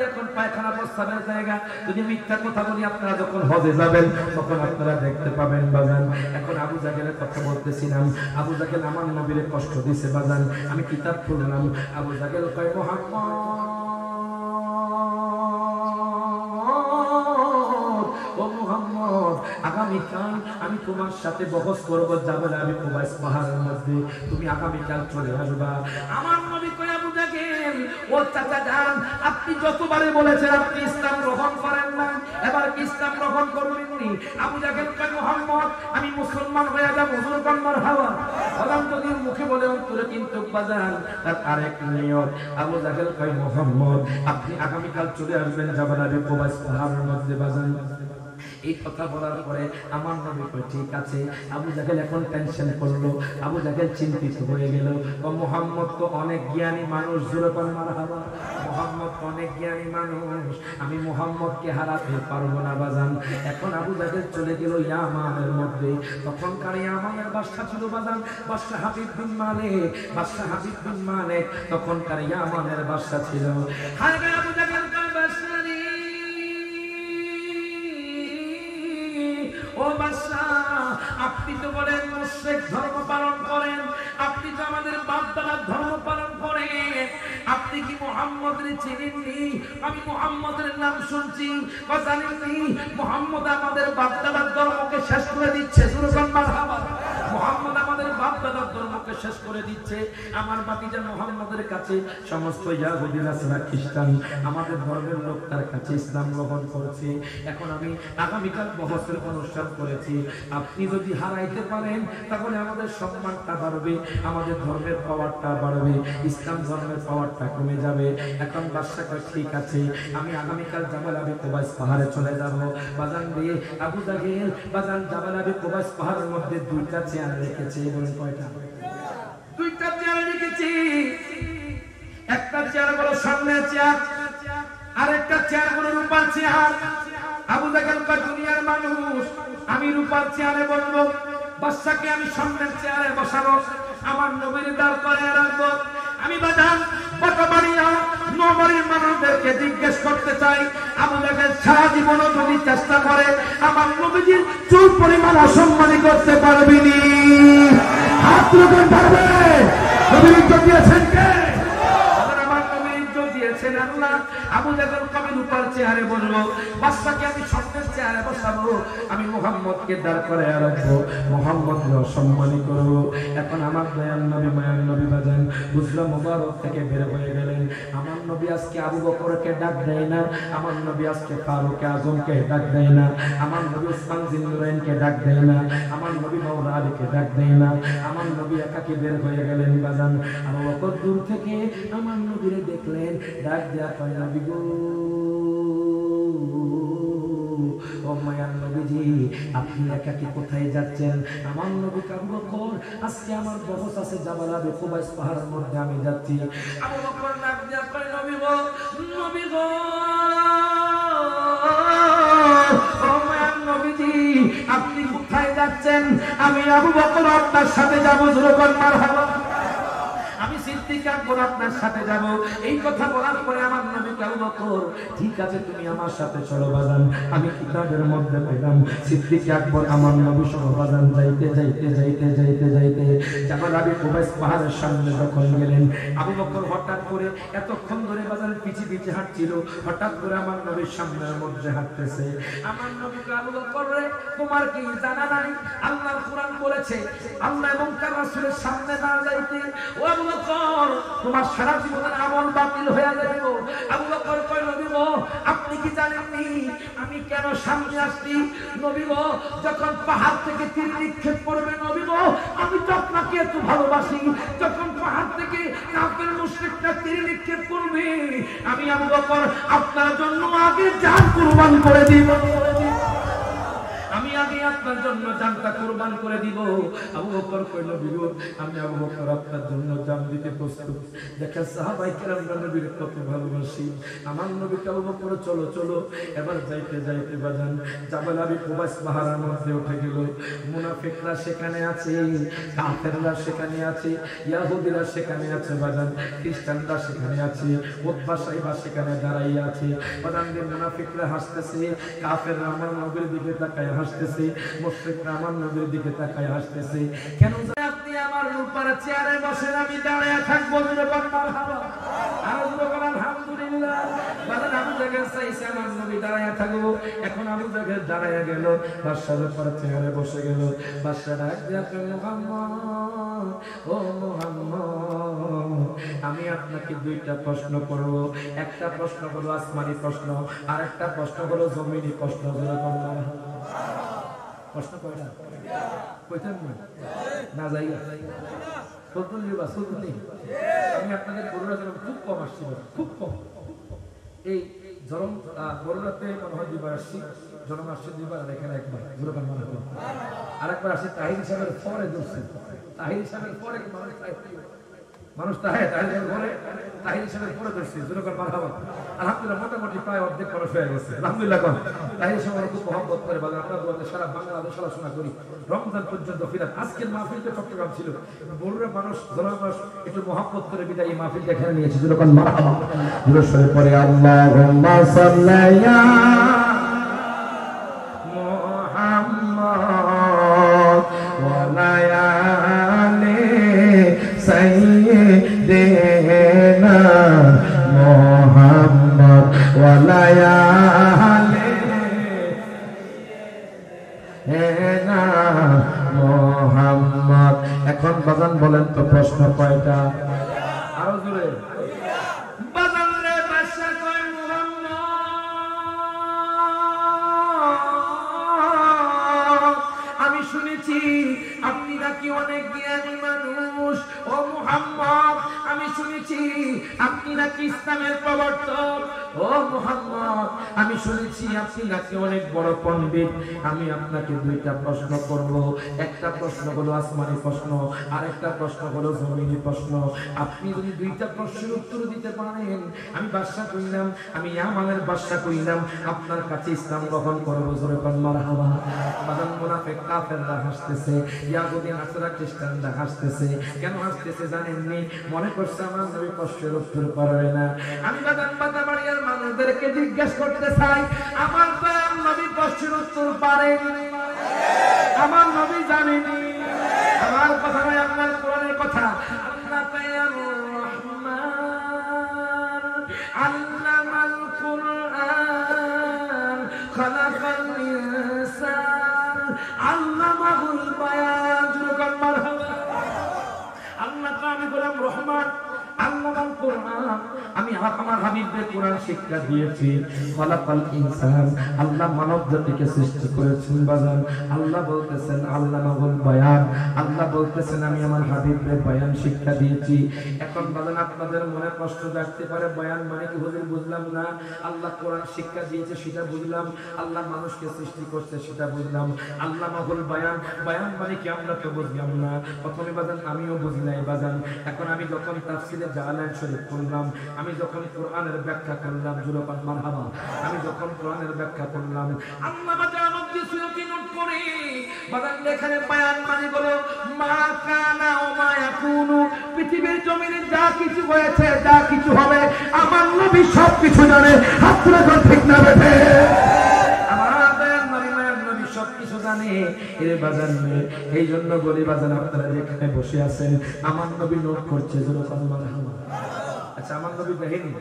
এখন পায়খানা প্রস্তাবের জায়গা যদি মিথ্যা কথা বলি আপনারা যখন হজে যাবেন তখন আপনারা দেখতে পাবেন বাজান এখন আবু জাহেলের কথা বলতেছিলাম আবু জাহেল আমার নবীর কষ্ট দিছে বাজান আমি কিতাব খুললাম আবু জাহেল কয় মুহাম্মদ আগামীকাল আমি তোমার সাথে বহস করব জাবাল আবি কুবাইস পাহাড়ের মধ্যে তুমি আগামীকাল চলে আসবা আমার নবী কয় আবু জাহেল ও চাচা জান আপনি যতবারে বলেছেন আপনি ইসলাম গ্রহণ করেন না এবার কি ইসলাম গ্রহণ করবেননি আবু জাহেল কয় মুহাম্মদ আমি মুসলমান হয়ে যাব হুজুর কোন মারহাবা বলেন যদি মুখে বলে অন্তরে কিন্তু বাজান তার আরেক নিয়ত আবু জাহেল কয় মুহাম্মদ আপনি আগামীকাল চলে আসবেন জাবাল আবি কুবাইস পাহাড়ের মধ্যে বাজান এই কথা বলার পরে আমার নবী কয় ঠিক আছে আবু জাহেল এখন টেনশন করলো আবু জাহেল চিন্তিত হয়ে গেল ও মুহাম্মদ তো অনেক জ্ঞানী মানুষ জোরে কোন মারহাবা মুহাম্মদ অনেক জ্ঞানী মানুষ আমি মুহাম্মদকে হারাতে পারবো না বাজান এখন আবু জাহেল চলে গেল ইয়ামানের মধ্যে তখনকার ইয়ামানের বাদশা ছিল বাজান বাদশা হাবিব বিন মালিক তখনকার ইয়ামানের বাদশা ছিল হায় রে আবু জাহেল কয় বাদশা ও বাদশা আপনি তো বলেন মুশরিক ধর্ম পালন করেন আপনি তো আমাদের বাপ দাদার ধর্ম পালন করেন আপনি কি মুহাম্মদের চিনেননি আমি মুহাম্মদের নাম শুনছি বা জানেননি মুহাম্মদ আমাদের বাপ দাদার ধর্মকে শেষ করে দিচ্ছে সুরকান মারহাবা মুহাম্মদ আমাদের বাপ দাদার ধর্মকে শেষ করে দিচ্ছে আমার ভাতিজা মুহাম্মদের কাছে সমস্ত ইহুদি নাসারা খ্রিস্টান আমাদের ধর্মের লোক তার কাছে ইসলাম গ্রহণ করেছে এখন আমি আগামীকাল বহসের অনুষ্ঠান করেছি আপনি যদি হারাইতে পারেন তাহলে আমাদের সম্মানটা বাড়বে আমাদের ধর্মের পাওয়ারটা বাড়বে ইসলাম ধর্মের পাওয়ারটা কমে যাবে এখন বাদশা কয় ঠিক আছে আমি আগামীকাল জাবাল আবি কুবাইস পাহাড়ে চলে যাব বাজান দিয়ে আবু জাহেল বাজান জাবাল আবি কুবাইস পাহাড়ের মধ্যে দুইটা চেয়ার রেখেছে বলেন কয়টা দুইটা চেয়ার রেখেছি একটা চেয়ার হলো সামনের চেয়ার আরেকটা চেয়ার হলো রূপার চেয়ার আবু জাহেল কয় দুনিয়ার মানুষ আমি রূপার চেয়ারে বসবো বাদশাকে আমি সামনের চেয়ারে বসাবো আমার নবীর দাঁড় করে রাখবো আমি বাজান বটবাড়িয়া নগরীর মানুষদেরকে জিজ্ঞেস করতে চাই আবু জাহেল সারা জীবন যদি চেষ্টা করে আমার নবীজির চুল পরিমাণ অসম্মানী করতে পারবিনি হাত তুলে পারবে নবীর ইজ্জত দিয়েছেন কে আমার নবীর ইজ্জত দিয়েছেন আল্লাহ আবু জাহেল কবে রূপার চেয়ারে বসবো বাদশাকে আমি সামনের চেয়ারে বসাবো আমি মুহাম্মদকে দাঁড় করে রাখবো মুহাম্মদকে অসম্মানী করবো এখন আমার দয়াল নবী মায়ার নবী বাজান বুঝলো মুবারক থেকে বের হয়ে গেলেন আমার নবী আজকে আবু বকরকে ডাক দেয় না আমার নবী আজকে ফারুক আজমকে ডাক দেয় না আমার নবী উসমান জিন্নুরাইনকে ডাক দেয় না আমার নবী মাওলা আলীকে ডাক দেয় না আমার নবী একাকী বের হয়ে গেলেন বাজান আবু বকর দূর থেকে আমার নবীরে দেখলেন ডাক দেয়া কয় নবী গো ও মায়ার নবীজি আপনি একাকী কোথায় যাচ্ছেন আমার নবী আবু বকর আজকে আমার বহস আছে জাবাল আবি কুবাইস পাহাড়ের মধ্যে আমি যাচ্ছি আবু বকর ডাক দেয়া কয় নবী গো ও মায়ার নবীজি আপনি কোথায় যাচ্ছেন আমি আবু বকর আপনার সাথে যাবো জোরে মারহাবা আমি সিদ্দিক আকবর আপনার সাথে যাব। এই কথা বলার পরে আমার নবী আবু বকর, ঠিক আছে তুমি আমার সাথে চলো বাজান। আমি কিতাবের মধ্যে পেলাম সিদ্দিক আকবর আমার নবী সহ বাজান যাইতে যাইতে যাইতে যাইতে যাইতে জাবাল আবি কুবাইস পাহাড়ের সামনে যখন গেলেন, আবু বকর হঠাৎ করে এতক্ষণ ধরে বাজান পিছে পিছে হাঁটছিল, হঠাৎ করে আমার নবীর সামনের মধ্যে হাঁটতেছে। আমার নবী আবু বকর রে, তোমার কি জানা নাই আল্লাহর কোরআন বলেছে আল্লাহ এবং তার রাসূলের সামনে না যাইতে। ও আবু বকর, তোমার সারা জীবনের আমল বাতিল হয়ে যাবে। আবু বকর কয়, নবী গো আপনি কি জানেননি আমি কেন সামনে আসছি? নবী গো, যখন পাহাড় থেকে তীর নিক্ষেপ করবে নবী গো, আমি তো আপনাকে এত ভালোবাসি। যখন পাহাড় থেকে কাফের মুশরিকরা তীর নিক্ষেপ করবে, আমি আবু বকর আপনার জন্য আগে জান কুরবান করে দিব। আমি আগে আপনার জন্য জানটা কুরবান করে দিব। আবু বকর কইল, নবী গো আমি আবু বকর আপনার জন্য জান দিতে প্রস্তুত। দেখেন সাহাবায়ে কেরাম নবীর কত ভালোবাসি। আমার নবী আবু বকর চলো চলো, এবার যাইতে যাইতে বাজান জাবাল আবি কুবাইস পাহাড়ের মধ্যে উঠে গেল। মুনাফিকরা সেখানে আছে, কাফেররা সেখানে আছে, ইহুদিরা সেখানে আছে বাজান, খ্রিস্টানরা সেখানে আছে, উতবা সাইবা সেখানে দাঁড়াইয়া আছে। বাজান যে মুনাফিকরা হাসতেছে, কাফেররা আমার নবীর দিকে তাকায় হাসতেছে, মুশরিকরা আমার নবীর দিকে তাকায় হাসতেছে। কেন আপনি আমার উপর চেয়ারে বসেন, আমি দাঁড়িয়ে থাকবো? আলহামদুলিল্লাহ। বাজান আবু জাহেল চাইছে আমার নবী দাঁড়িয়ে থাকবো, এখন আবু জাহেল দাঁড়িয়ে গেল, বাদশার উপর চেয়ারে বসে গেল। বাদশা ডাক দিয়া কইল, মুহাম্মদ, ও মুহাম্মদ, আমি আপনাকে দুইটা প্রশ্ন করব। একটা প্রশ্ন হলো আসমানি প্রশ্ন, আর একটা প্রশ্ন হলো জমিনি প্রশ্ন। প্রশ্ন কয়টা? কইতেন না যাইয়া সুলতান লিবা সুলতানি। আমি আপনাদের বড়রা যেন খুব কম আসছি, খুব কম। এই জরম বড়রাতে মনে হয় দুইবার আসছি, জরম আসছে দুইবার, আর এখানে একবার দুরকান মনে হয়। আরেকবার আসছি তাহির সাহেবের পরে ধরছি, তাহির সাহেবের পরে মানুষ তাহে তাহির পরে, তাহির সাহেবের পরে ধরছি দুরকান মারহাবা। আলহামদুলিল্লাহ মোটামুটি প্রায় অর্ধেক মানুষ হয়ে গেছে, আলহামদুলিল্লাহ। কোন তাহির সাহেব খুব মহব্বত করে বলেন, আপনার দোয়াতে সারা বাংলাদেশ আলোচনা করি, রমজান পর্যন্ত ফিরাত। আজকের মাহফিলটা চট্টগ্রাম ছিল, বড়রা মানুষ জোড়া মানুষ একটু মহব্বত করে বিদায় এই মাহফিলটা এখানে নিয়েছে দুরকান মারহাবা। দুরুদ পরে আল্লাহুম্মা সাল্লি আলা মুহাম্মদ ওয়া আলা আলি সাইয়্যিদিনা মুহাম্মদ ওয়া আলা আলি সাইয়্যিদিনা মুহাম্মদ। এখন বাজান বলেন তো প্রশ্ন কয়টা? আরো জোরে বাজান রে। বাদশা কয়, মুহাম্মদ, আমি শুনেছি আপনি নাকি অনেক জ্ঞানী মানুষ। ও মুহাম্মদ, আমি শুনেছি আপনি নাকি ইসলামের প্রবর্তক। ও মুহাম্মদ, আমি শুনেছি আপনি নাকি অনেক বড় পণ্ডিত। আমি আপনাকে দুইটা প্রশ্ন করব। একটা প্রশ্ন হলো আসমানি প্রশ্ন, আর একটা প্রশ্ন হলো জমিনি প্রশ্ন। আপনি যদি দুইটা প্রশ্নের উত্তর দিতে পারেন, আমি বাদশা কইলাম, আমি ইয়ামানের বাদশা কইলাম, আপনার কাছে ইসলাম গ্রহণ করব। জোরে কোন মারহাবা। বাজান মুনাফিক কাফেররা হাসতেছে, ইহুদি নাসারা খ্রিস্টানরা হাসতেছে। কেন হাসতেছে জানেননি? মনে করছে আমার নবী প্রশ্নের উত্তর পারবে না। আমি বাজান বাজাবাড়িয়ার মানুষদেরকে জিজ্ঞেস করতে চাই, আমার দয়াল নবী প্রশ্নের উত্তর পারেনি? আমার নবী জানেনি? আমার কথা নয়, আপনার কোরআনের কথা। আল্লাহ তাআলার রহমান আল্লামাল কুরআন খালাকাল ইনসান আল্লামাহুল বায়ান। জুরকান মারহাবা। আল্লাহ তাআলা গোলাম রহমান আল্লামাল কুরআন, আমি আমার হাবিবকে কোরআন শিক্ষা দিয়েছি। খালাকাল ইনসান, আল্লাহ মানব জাতিকে সৃষ্টি করেছেন। বাজান আল্লাহ বলতেছেন আল্লামাহুল বায়ান, আল্লাহ বলতেছেন আমি আমার হাবিবকে বয়ান শিক্ষা দিয়েছি। এখন বাজান আপনাদের মনে কষ্ট জাগতে পারে, বয়ান মানে কি হুজুর বুঝলাম না। আল্লাহ কোরআন শিক্ষা দিয়েছে সেটা বুঝলাম, আল্লাহ মানুষকে সৃষ্টি করছে সেটা বুঝলাম। আল্লামাহুল বায়ান, বায়ান মানে কি আমরা তো বুঝলাম না। প্রথমে বাজান আমিও বুঝি নাই বাজান। এখন আমি যখন তাফসিরে যাই কালাম শরীফ পড়লাম, আমি যখন কোরআনের ব্যাখ্যা করলাম, যুরকান মারহাবা, আমি যখন কোরআনের ব্যাখ্যা করলাম, আল্লাহ বাজার মধ্যে সুরতি নোট করে বাজার এখানে বায়ান মানে বলো মা কানা ও মা ইয়াকুনু, পৃথিবীর জমিনে যা কিছু হয়েছে, যা কিছু হবে, আমার নবী সব কিছু জানে। হাত তুলে কোন ঠিক না বেঠে এই জন্য বলি বাজান, আপনারা যেখানে বসে আছেন আমার নবী নোট করছে। আচ্ছা, আমার নবী দেখেনি,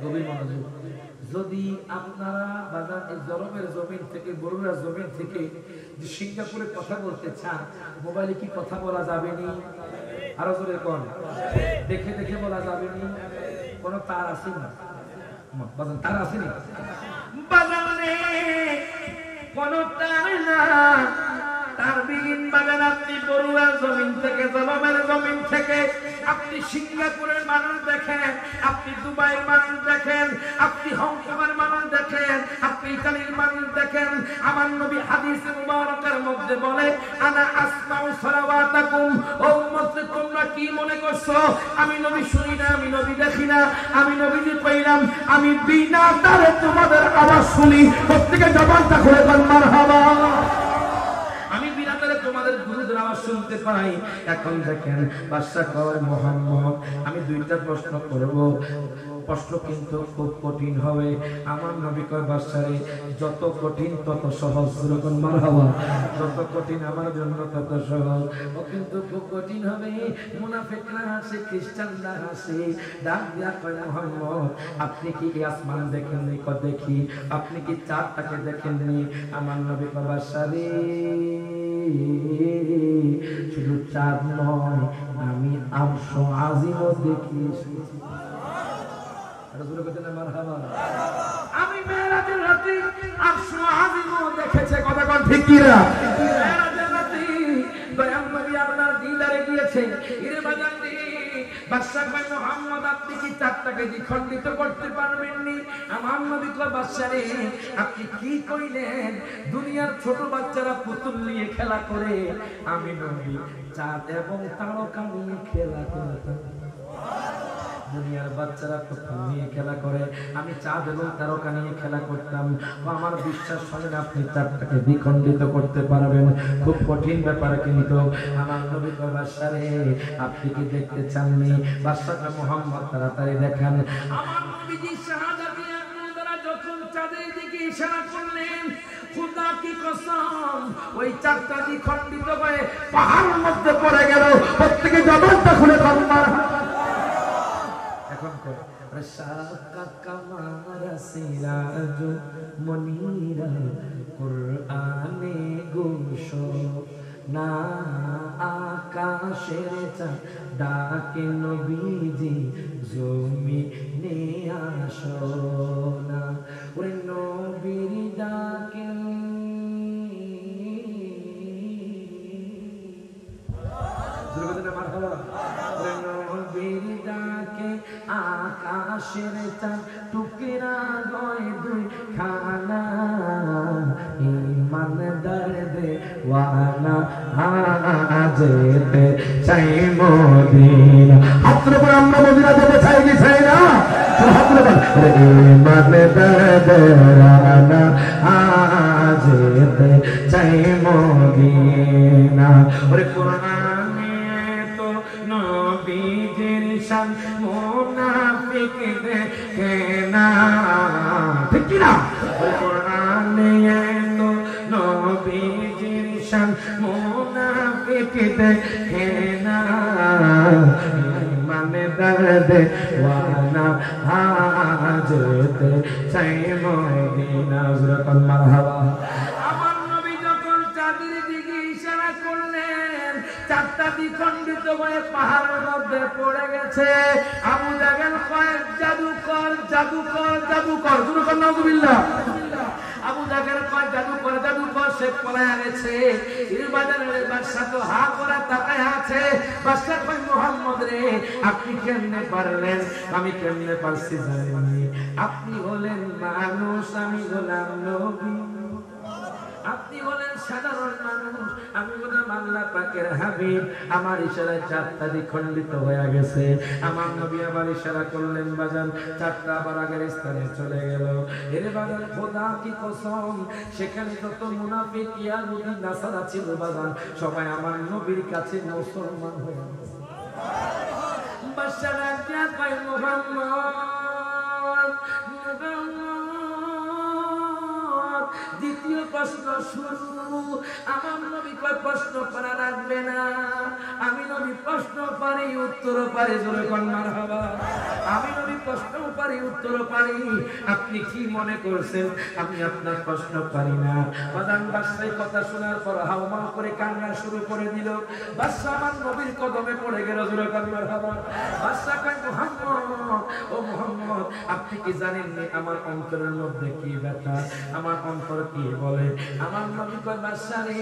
গভীর মনোযোগ। যদি আপনারা বাজার এই জরমের জমিন থেকে, বড়ুরা জমিন থেকে যে সিঙ্গাপুরে কথা বলতে চান, মোবাইলে কি কথা বলা যাবে নি? আরো জোরে কোন, দেখে দেখে বলা যাবে নি? কোন তার আছে না বাজান? তার আছে না বাজার নেই, কোন তার না। তার বিলীন বাগান আপনি বড়ুয়া জমিন থেকে, জলমের জমিন থেকে আপনি সিঙ্গাপুরের মানুষ দেখেন, আপনি দুবাইয়ের মানুষ দেখেন, আপনি হংকংয়ের মানুষ দেখেন, আপনি ইতালির মানুষ দেখেন, আমার নবী হাদিসে মুবারকের মধ্যে বলে আনা আসমাউ সালাওয়াতাকুম, ও উম্মত তোমরা কি মনে করছো আমি নবী শুনি না, আমি নবী দেখি না? আমি নবীজি কইলাম আমি বিনা তারে তোমাদের আওয়াজ শুনি। প্রত্যেকে জবানটা খুলে বল মারহাবা। আমি বিরাটারে তোমাদের গুরুদের আওয়াজ শুনতে পাই। এখন দেখেন বাদশা কয় মুহাম্মদ, আমি দুইটা প্রশ্ন করব, প্রশ্ন কিন্তু খুব কঠিন হবে। আমার নবী কয় বাদশারে যত কঠিন তত সহজ। যখন মারহাবা, যত কঠিন আমার জন্য তত সহজ। ও কিন্তু খুব কঠিন হবে। মুনাফিকরা আছে, খ্রিস্টানরা আছে, ডাক দিয়া কয় মুহাম্মদ আপনি কি আসমান দেখেননি? কয় দেখি। আপনি কি চাঁদটাকে দেখেননি? আমার নবী কয় বাদশারে শুধু চাঁদ নয়, আমি আরশ আজিমও দেখিয়েছি। আমি মেরাজের রাতে আরশ আজিমও দেখেছে। কথা কোন ঠিক কি না? মেরাজের রাতে দয়াল নবী আপনার দিদারে গিয়েছে। ইরে বাজান দি বাদশা কয় মুহাম্মদ আপনি কি চারটাকে দ্বিখণ্ডিত করতে পারবেননি? আমার নবী কয় বাদশারে আপনি কি কইলেন? দুনিয়ার ছোট বাচ্চারা পুতুল নিয়ে খেলা করে, আমি নবী চাঁদ এবং তারকা নিয়ে খেলা করতাম। দুনিয়ার বাচ্চারা পুতুল নিয়ে খেলা করে, আমি চাঁদ এবং তারকা নিয়ে খেলা করতাম। আমার বিশ্বাস হয় না আপনি চাঁদটাকে দ্বিখণ্ডিত করতে পারবেন। খুব কঠিন ব্যাপার। কিন্তু আমার নবী কয় বাদশারে আপনি কি দেখতে চাননি? বাদশাকে মুহাম্মদ তাড়াতাড়ি দেখান। আমার নবীজি শাহাদাতে আপনারা যখন চাঁদের দিকে ইশারা করলেন, খোদা কি কসম ওই চাঁদটা দ্বিখণ্ডিত হয়ে পাহাড়ের মধ্যে পড়ে গেল। প্রত্যেকে জবানটা খুলে কলমা এখন কর শাকা কামারা সিরাজু মনিরা কুরআনে গোশো না আকাশের চাঁদ ডাকে নবীজি জমিনে আসো না। ওরে নবীর ডাকে আকাশের চাঁদ টুকরা গয় দুই খানা, ইমানদার দেওয়ানা যেতে চাই মদিনা। হাতরে পর আমরা মদিনা যেতে চাই কি চাই না? হাতরে পর ইমানদার দেওয়ানা যেতে চাই মদিনা। ওরে কোরআনে তো নবীজির শান মুনাফিক দেখে না, ঠিক কি না? ওরে কোরআনে তো নবীজির শান মুনাফিক দেখে না, মানে দর্দে ওয়ানা হাজতে চাই মদিনা। যখন মারহাবা। আমার নবী যখন চাঁদের দিকে ইশারা করলেন, চাঁদটা দ্বিখণ্ডিত হয়ে পাহাড়ের মধ্যে পড়ে গেছে। আবু জাহেল কয় জাদুকর জাদুকর জাদুকর, যখন নাউযুবিল্লাহ। আবু জাহেল কয় জাদুকর জাদুকর, সে পলায়া গেছে। বাজারের বাদশা তো হা করে তাকায় আছে। বাদশা কয় মুহাম্মদ রে আপনি কেমনে পারলেন? আমি কেমনে পারছি জানেননি? আপনি হলেন মানুষ, আমি হলাম নবী। আপনি হলেন সাধারণ মানুষ, আমি বললাম আল্লাহ পাকের হাবিব, আমার ইশারায় চারটা দ্বিখণ্ডিত হয়ে গেছে। আমার নবী আবার ইশারা করলেন বাজান, চারটা আবার আগের স্থানে চলে গেল। এর বাজান খোদা কি কসম, সেখানে যত মুনাফিক ইয়াহুদি নাসারা ছিল বাজান, সবাই আমার নবীর কাছে মুসলমান হয়ে গেল। বাদশা রাজা কয় মুহাম্মদ, দ্বিতীয় প্রশ্ন শুরু। আমার নবী কয় প্রশ্ন করা রাখবে না, আমি নবী প্রশ্ন পারি উত্তর পারি, জোরে কোন মারহাবা। আমি নবী প্রশ্ন পারি উত্তর পারি, আপনি কি মনে করছেন আমি আপনার প্রশ্ন পারি না? বাদান বাদশার কথা শোনার পর হাওমাও করে কান্না শুরু করে দিল। বাদশা আমার নবীর কদমে পড়ে গেল, জোরে কোন মারহাবা। বাদশা কয় মুহাম্মদ, ও মুহাম্মদ, আপনি কি জানেন না আমার অন্তরের মধ্যে কি ব্যথা, আমার অন্তর কি বলে? আমার নবী কয় বাদশা রে,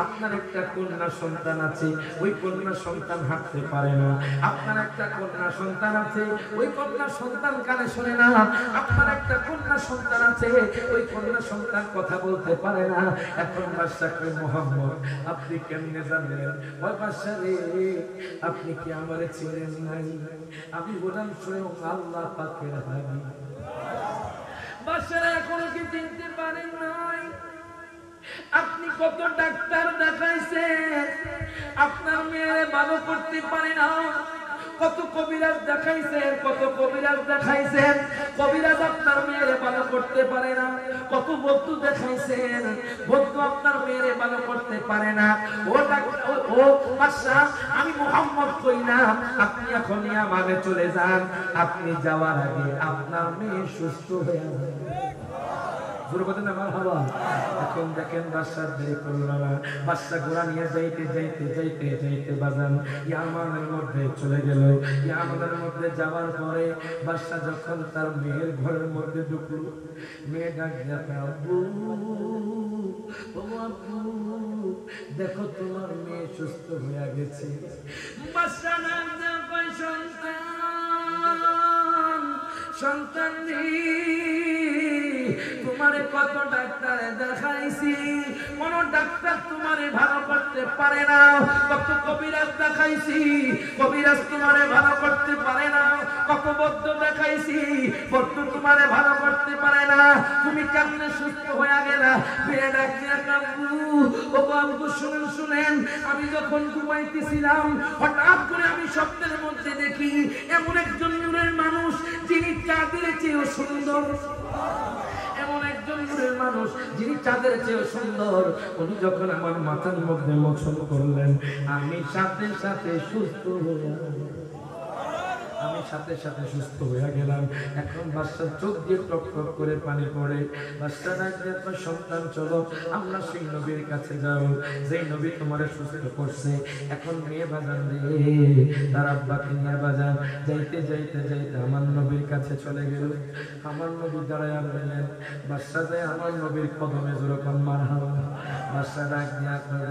আপনার একটা কন্যা সন্তান আছে, ওই কন্যা সন্তান হাঁটতে পারে না। আপনার একটা কন্যা সন্তান আছে, ওই কন্যা সন্তান কানে শোনে না। আপনার একটা কন্যা সন্তান আছে, ওই কন্যা সন্তান কথা বলতে পারে না। এখন বাদশা কয় মুহাম্মদ, আপনি কেমনে জানলেন? ওই বাদশা রে, আপনি কি আমারে চিনেন নাই? আমি বললাম স্বয়ং আল্লাহ পাকের হাবিব। বাদশারা এখনো কি চিনতে পারেন নাই? আপনি কত ডাক্তার দেখাইছেন, আপনার মেয়েরে ভালো করতে পারে না। কত কবিরাজ দেখাইছেন, কত কবিরাজ দেখাইছেন, কবিরাজ আপনার মেয়েরে ভালো করতে পারে না। কত বৌদ্ধ দেখাইছেন, বৌদ্ধ আপনার মেয়েরে ভালো করতে পারে না। ও ডাক্তার, ও বাদশা, আমি মুহাম্মদ কইলাম, আপনি এখন ইয়ামানে চলে যান। আপনি যাওয়ার আগে আপনার মেয়ে সুস্থ হয়ে যাবে। এখন দেখেন বাদশা দেরি করল না। বাদশা ঘোড়া নিয়ে যাইতে যাইতে যাইতে যাইতে বাজান ইয়ামানের মধ্যে চলে গেল। ইয়ামানের মধ্যে যাওয়ার পরে বাদশা যখন তার মেয়ের ঘরের মধ্যে ঢুকলো, মেয়ে ডাক দেয়, আব্বু, ও আব্বু, দেখো তোমার মেয়ে সুস্থ হয়ে গেছে। বাদশা নাম দেয়, কয় সন্তান, সন্তান তোমারে কত ডাক্তারে দেখাইছি, কোন ডাক্তার তোমারে ভালো করতে পারে না। কত কবিরাজ দেখাইছি, কবিরাজ তোমারে ভালো করতে পারে না। কত বৌদ্ধ দেখাইছি, বৌদ্ধ তোমারে ভালো করতে পারে না। তুমি কেমনে সুস্থ হয়ে গেলা? মেয়ে ডাক দিয়া কাঁদবো, ও বাবু শুনেন শুনেন, আমি যখন ঘুমাইতেছিলাম হঠাৎ করে আমি স্বপ্নের মধ্যে দেখি এমন একজন নূরের মানুষ, যিনি চাঁদের চেয়েও সুন্দর। এমন একজন নূরের মানুষ, যিনি চাঁদের চেয়েও সুন্দর। উনি যখন আমার মাথার মধ্যে মোচন করলেন, আমি সাথে সাথে সুস্থ হয়ে সুস্থ হয়ে গেলাম। এখন বাদশার চোখ দিয়ে টক টক করে পানি পড়ে। বাদশা ডাক দিয়ে, সন্তান চলো আমরা সেই নবীর কাছে যাও, যেই নবী তোমারে সুস্থ করছে। এখন মেয়ে বাজান রে, তার আব্বাকে নিয়ে বাজান যাইতে যাইতে যাইতে আমার নবীর কাছে চলে গেল। আমার নবী দাঁড়ায় বললেন, বাদশা যায় আমার নবীর কদমে যেরকম মারহাবা। বাদশা ডাক দিয়ে, আপনার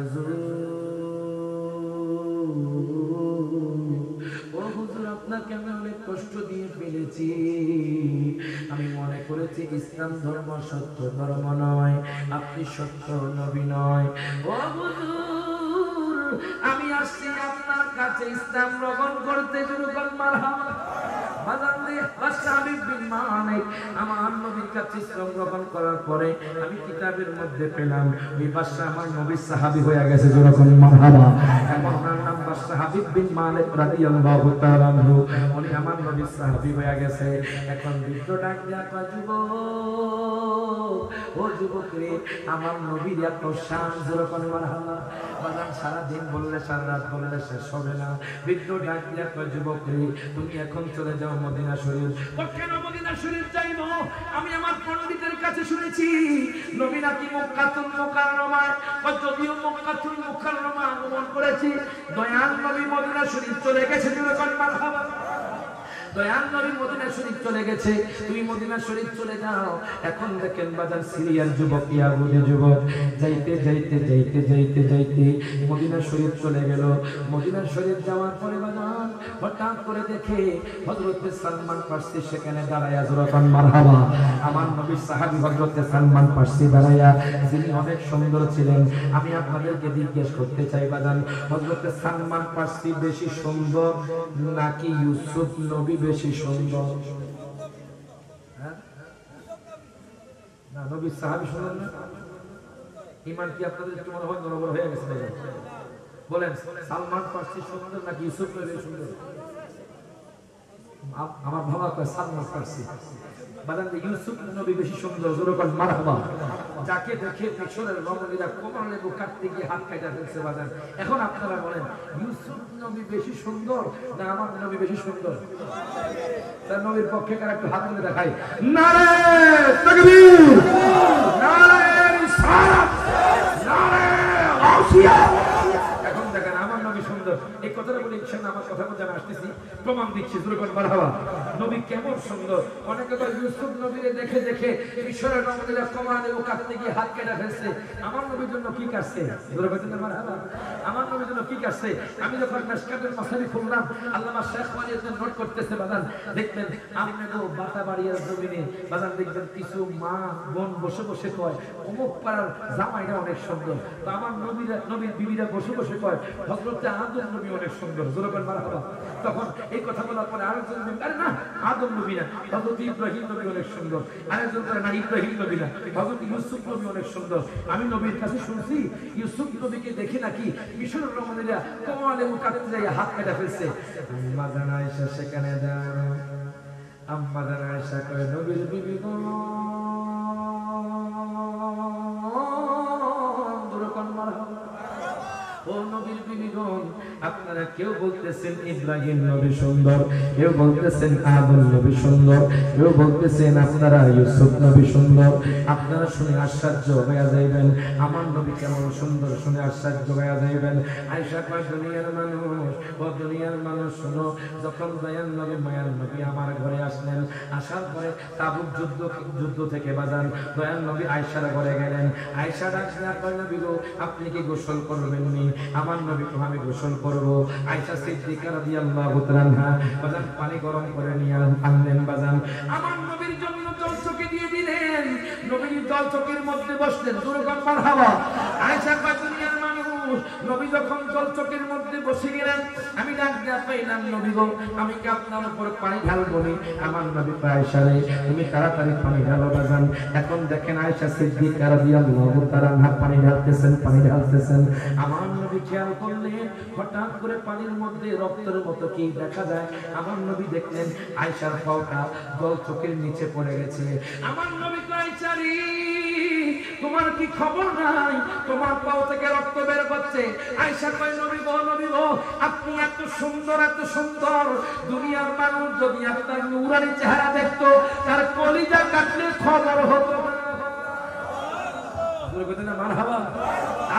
ও হুজুর, আপনাকে আমি অনেক কষ্ট দিয়ে ফেলেছি। আমি মনে করেছি ইসলাম ধর্ম সত্য ধর্ম নয়, আপনি সত্য নবী নয়। ও হুজুর, আমি আসছি আপনার কাছে ইসলাম গ্রহণ করতে। যেরকম মারহাবা। আমার নবীর কাছে ইসলাম গ্রহণ করার পরে আমি কিতাবের মধ্যে পেলাম ওই বাদশা আমার নবীর সাহাবী হয়ে গেছে। যেরকম মারহাবা। এখন ওনার নাম বাদশা হাবিব বিন মালিক রাদিয়াল্লাহু তাআলা আনহু। উনি আমার নবীর সাহাবী হয়ে গেছে। এখন বৃদ্ধ ডাক দিয়া কয়, যুবক, ও যুবক রে, আমার নবীর এত শান। যেরকম মারহাবা। বাজান সারা দিন বললে, সারা রাত বললে শেষ হবে না। বৃদ্ধ ডাক দিয়া কয়, যুবক রে, তুমি এখন চলে যাও মদিনা শরীফ। কেন মদিনা শরীফ যাইব? আমি আমার পণ্ডিতের কাছে শুনেছি নবী নাকি মক্কাতুল মুকাররমায়, যদিও মক্কাতুল মুকাররমা আগমন করেছি, দয়াল নবী মদিনা শরীফ চলে গেছে। যেরকম মারহাবা। দয়াল নবী মদিনা শরীফ চলে গেছে, তুমি মদিনা শরীফ চলে যাও। এখন দেখেন বাজার সিরিয়ার যুবক, ইয়াহুদি যুবক যাইতে যাইতে যাইতে যাইতে যাইতে মদিনা শরীফ চলে গেল। মদিনা শরীফ যাওয়ার পরে বাজার হঠাৎ করে দেখে হযরত সালমান ফারসি সেখানে দাঁড়ায়া জোরাকান মারহাবা। আমার নবীর সাহাবী হযরত সালমান ফারসি দাঁড়ায়া, যিনি অনেক সুন্দর ছিলেন। আমি আপনাদেরকে জিজ্ঞেস করতে চাই বাজান, হযরত সালমান ফারসি বেশি সুন্দর নাকি ইউসুফ নবী বেশি সুন্দর? না, নবীর সাহাবী সুন্দর না? ঈমান কি আপনাদের একটু মনে হয় নরবর হয়ে গেছে? বলেন, সালমান ফারসি সুন্দর নাকি ইউসুফ নবী সুন্দর? আমার ভাবা কয় সালমান ফারসি। বাজান, ইউসুফ নবী বেশি সুন্দর, জোরকান মারহাবা। যাকে দেখে পিছনের রমণীরা কোমর লেবু কাটতে গিয়ে হাত কাটা ফেলছে বাজান। এখন আপনারা বলেন, ইউসুফ নবী বেশি সুন্দর না আমার নবী বেশি সুন্দর? তার নবীর পক্ষে কার একটু হাত তুলে দেখাই। নারে তাকবীর, নারে রিসালাত, নারে গাউসিয়া। এখন দেখেন আমার নবী সুন্দর। এই কথাটা বলে ইনশাআল্লাহ আমার কথা বলতে আমি আসতেছি, প্রমাণ দিচ্ছি। জোরকান মারহাবা। নবী কেমন সুন্দর। অনেকে তো ইউসুফ নবীরে দেখে দেখে ঈশ্বরের রমণীরা কোমর লেবু কাটতে গিয়ে হাত কেটে ফেলছে। আমার নবীর জন্য কি কাটছে? জোরকান মারহাবা। আমার নবীর জন্য কি কাটছে? আমি যখন মিশকাতুল মাসাবি খুললাম, আল্লামা শেখ ওয়ালিদ নোট করতেছে বাজান, দেখবেন আপনাকে বাতাবাড়িয়ার জমিনে বাজান দেখবেন কিছু মা বোন বসে বসে কয় অমুক পাড়ার জামাইটা অনেক সুন্দর। তো আমার নবীর বিবিরা বসে বসে কয় হযরত আদম নবী অনেক সুন্দর। জোরকান মারহাবা। তখন এই কথা বলার পরে আরেকজন, আরে না, আদম নবী না, হযরত ইব্রাহিম নবী অনেক সুন্দর। আরেকজন বলে না, ইব্রাহিম নবী না, হযরত ইউসুফ নবী অনেক সুন্দর। আমি নবীর কাছে শুনছি ইউসুফ নবীকে দেখে নাকি মিশরের রমণীরা কোমর লেবু কাটতে যাইয়া হাত কেটে ফেলছে। আম্মা জান আয়েশা সেখানে দাঁড়ানো। আম্মা জান আয়েশা কয়, নবীর বিবি গো, জোরকান মারহাবা। ও নবীর বিবিগণ, আপনারা কেউ বলতেছেন ইব্রাহিম নবী সুন্দর, কেউ বলতেছেন আদম নবী সুন্দর, কেউ বলতেছেন আপনারা ইউসুফ নবী সুন্দর। আপনারা শুনে আশ্চর্য হয়ে যাইবেন আমার নবী কেমন সুন্দর, শুনে আশ্চর্য হয়ে যাইবেন। আয়েশা কয়, দুনিয়ার মানুষ, ও দুনিয়ার মানুষ শুনো, যখন দয়াল নবী মায়ার নবী আমার ঘরে আসলেন, আসার পরে তাবুক যুদ্ধ থেকে বাজান দয়াল নবী আয়েশার ঘরে গেলেন। আয়েশা ডাকলেন, কয় নবী গো, আপনি কি গোসল করবেন নি? আমার নবী তো আমি গোসল করব। আয়েশা সিদ্দিকা রাদিয়াল্লাহু তাআলা আনহা বাজান পানি গরম করে নিয়ে আনলেন বাজান, আমার নবীর জন্য জল চোখে দিয়ে দিলেন। নবীর জল চোখের মধ্যে বসলেন। জোরকান মারহাবা। আয়েশা কয়, দুনিয়ার মানুষ, নবী যখন জল চোখের মধ্যে বসে গেলেন, আমি ডাক দিয়া পাইলাম, নবী গো, আমি কি আপনার উপর পানি ঢালবো নি? আমার নবী কয়, আয়েশা রে, তুমি তাড়াতাড়ি পানি ঢালো বাজান। এখন দেখেন আয়েশা সিদ্দিকা রাদিয়াল্লাহু তাআলা আনহা পানি ঢালতেছেন। আমার নবী খেয়াল করলেন, হঠাৎ করে পানির মধ্যে রক্তের মতো কি দেখা যায়। আমার নবী দেখলেন আয়েশার পাওটা জল চোখের নিচে পড়ে গেছে। আমার নবী কয়, আয়েশা রে, তোমার কি খবর নাই? তোমার পাও থেকে রক্ত বের করছে। আয়েশা কয়, নবী গো, আপনি এত সুন্দর, এত সুন্দর, দুনিয়ার মানুষ যদি আপনার নূরানি চেহারা দেখতো, তার কলিজা কাটলে খবর হতো না। মারহাবা।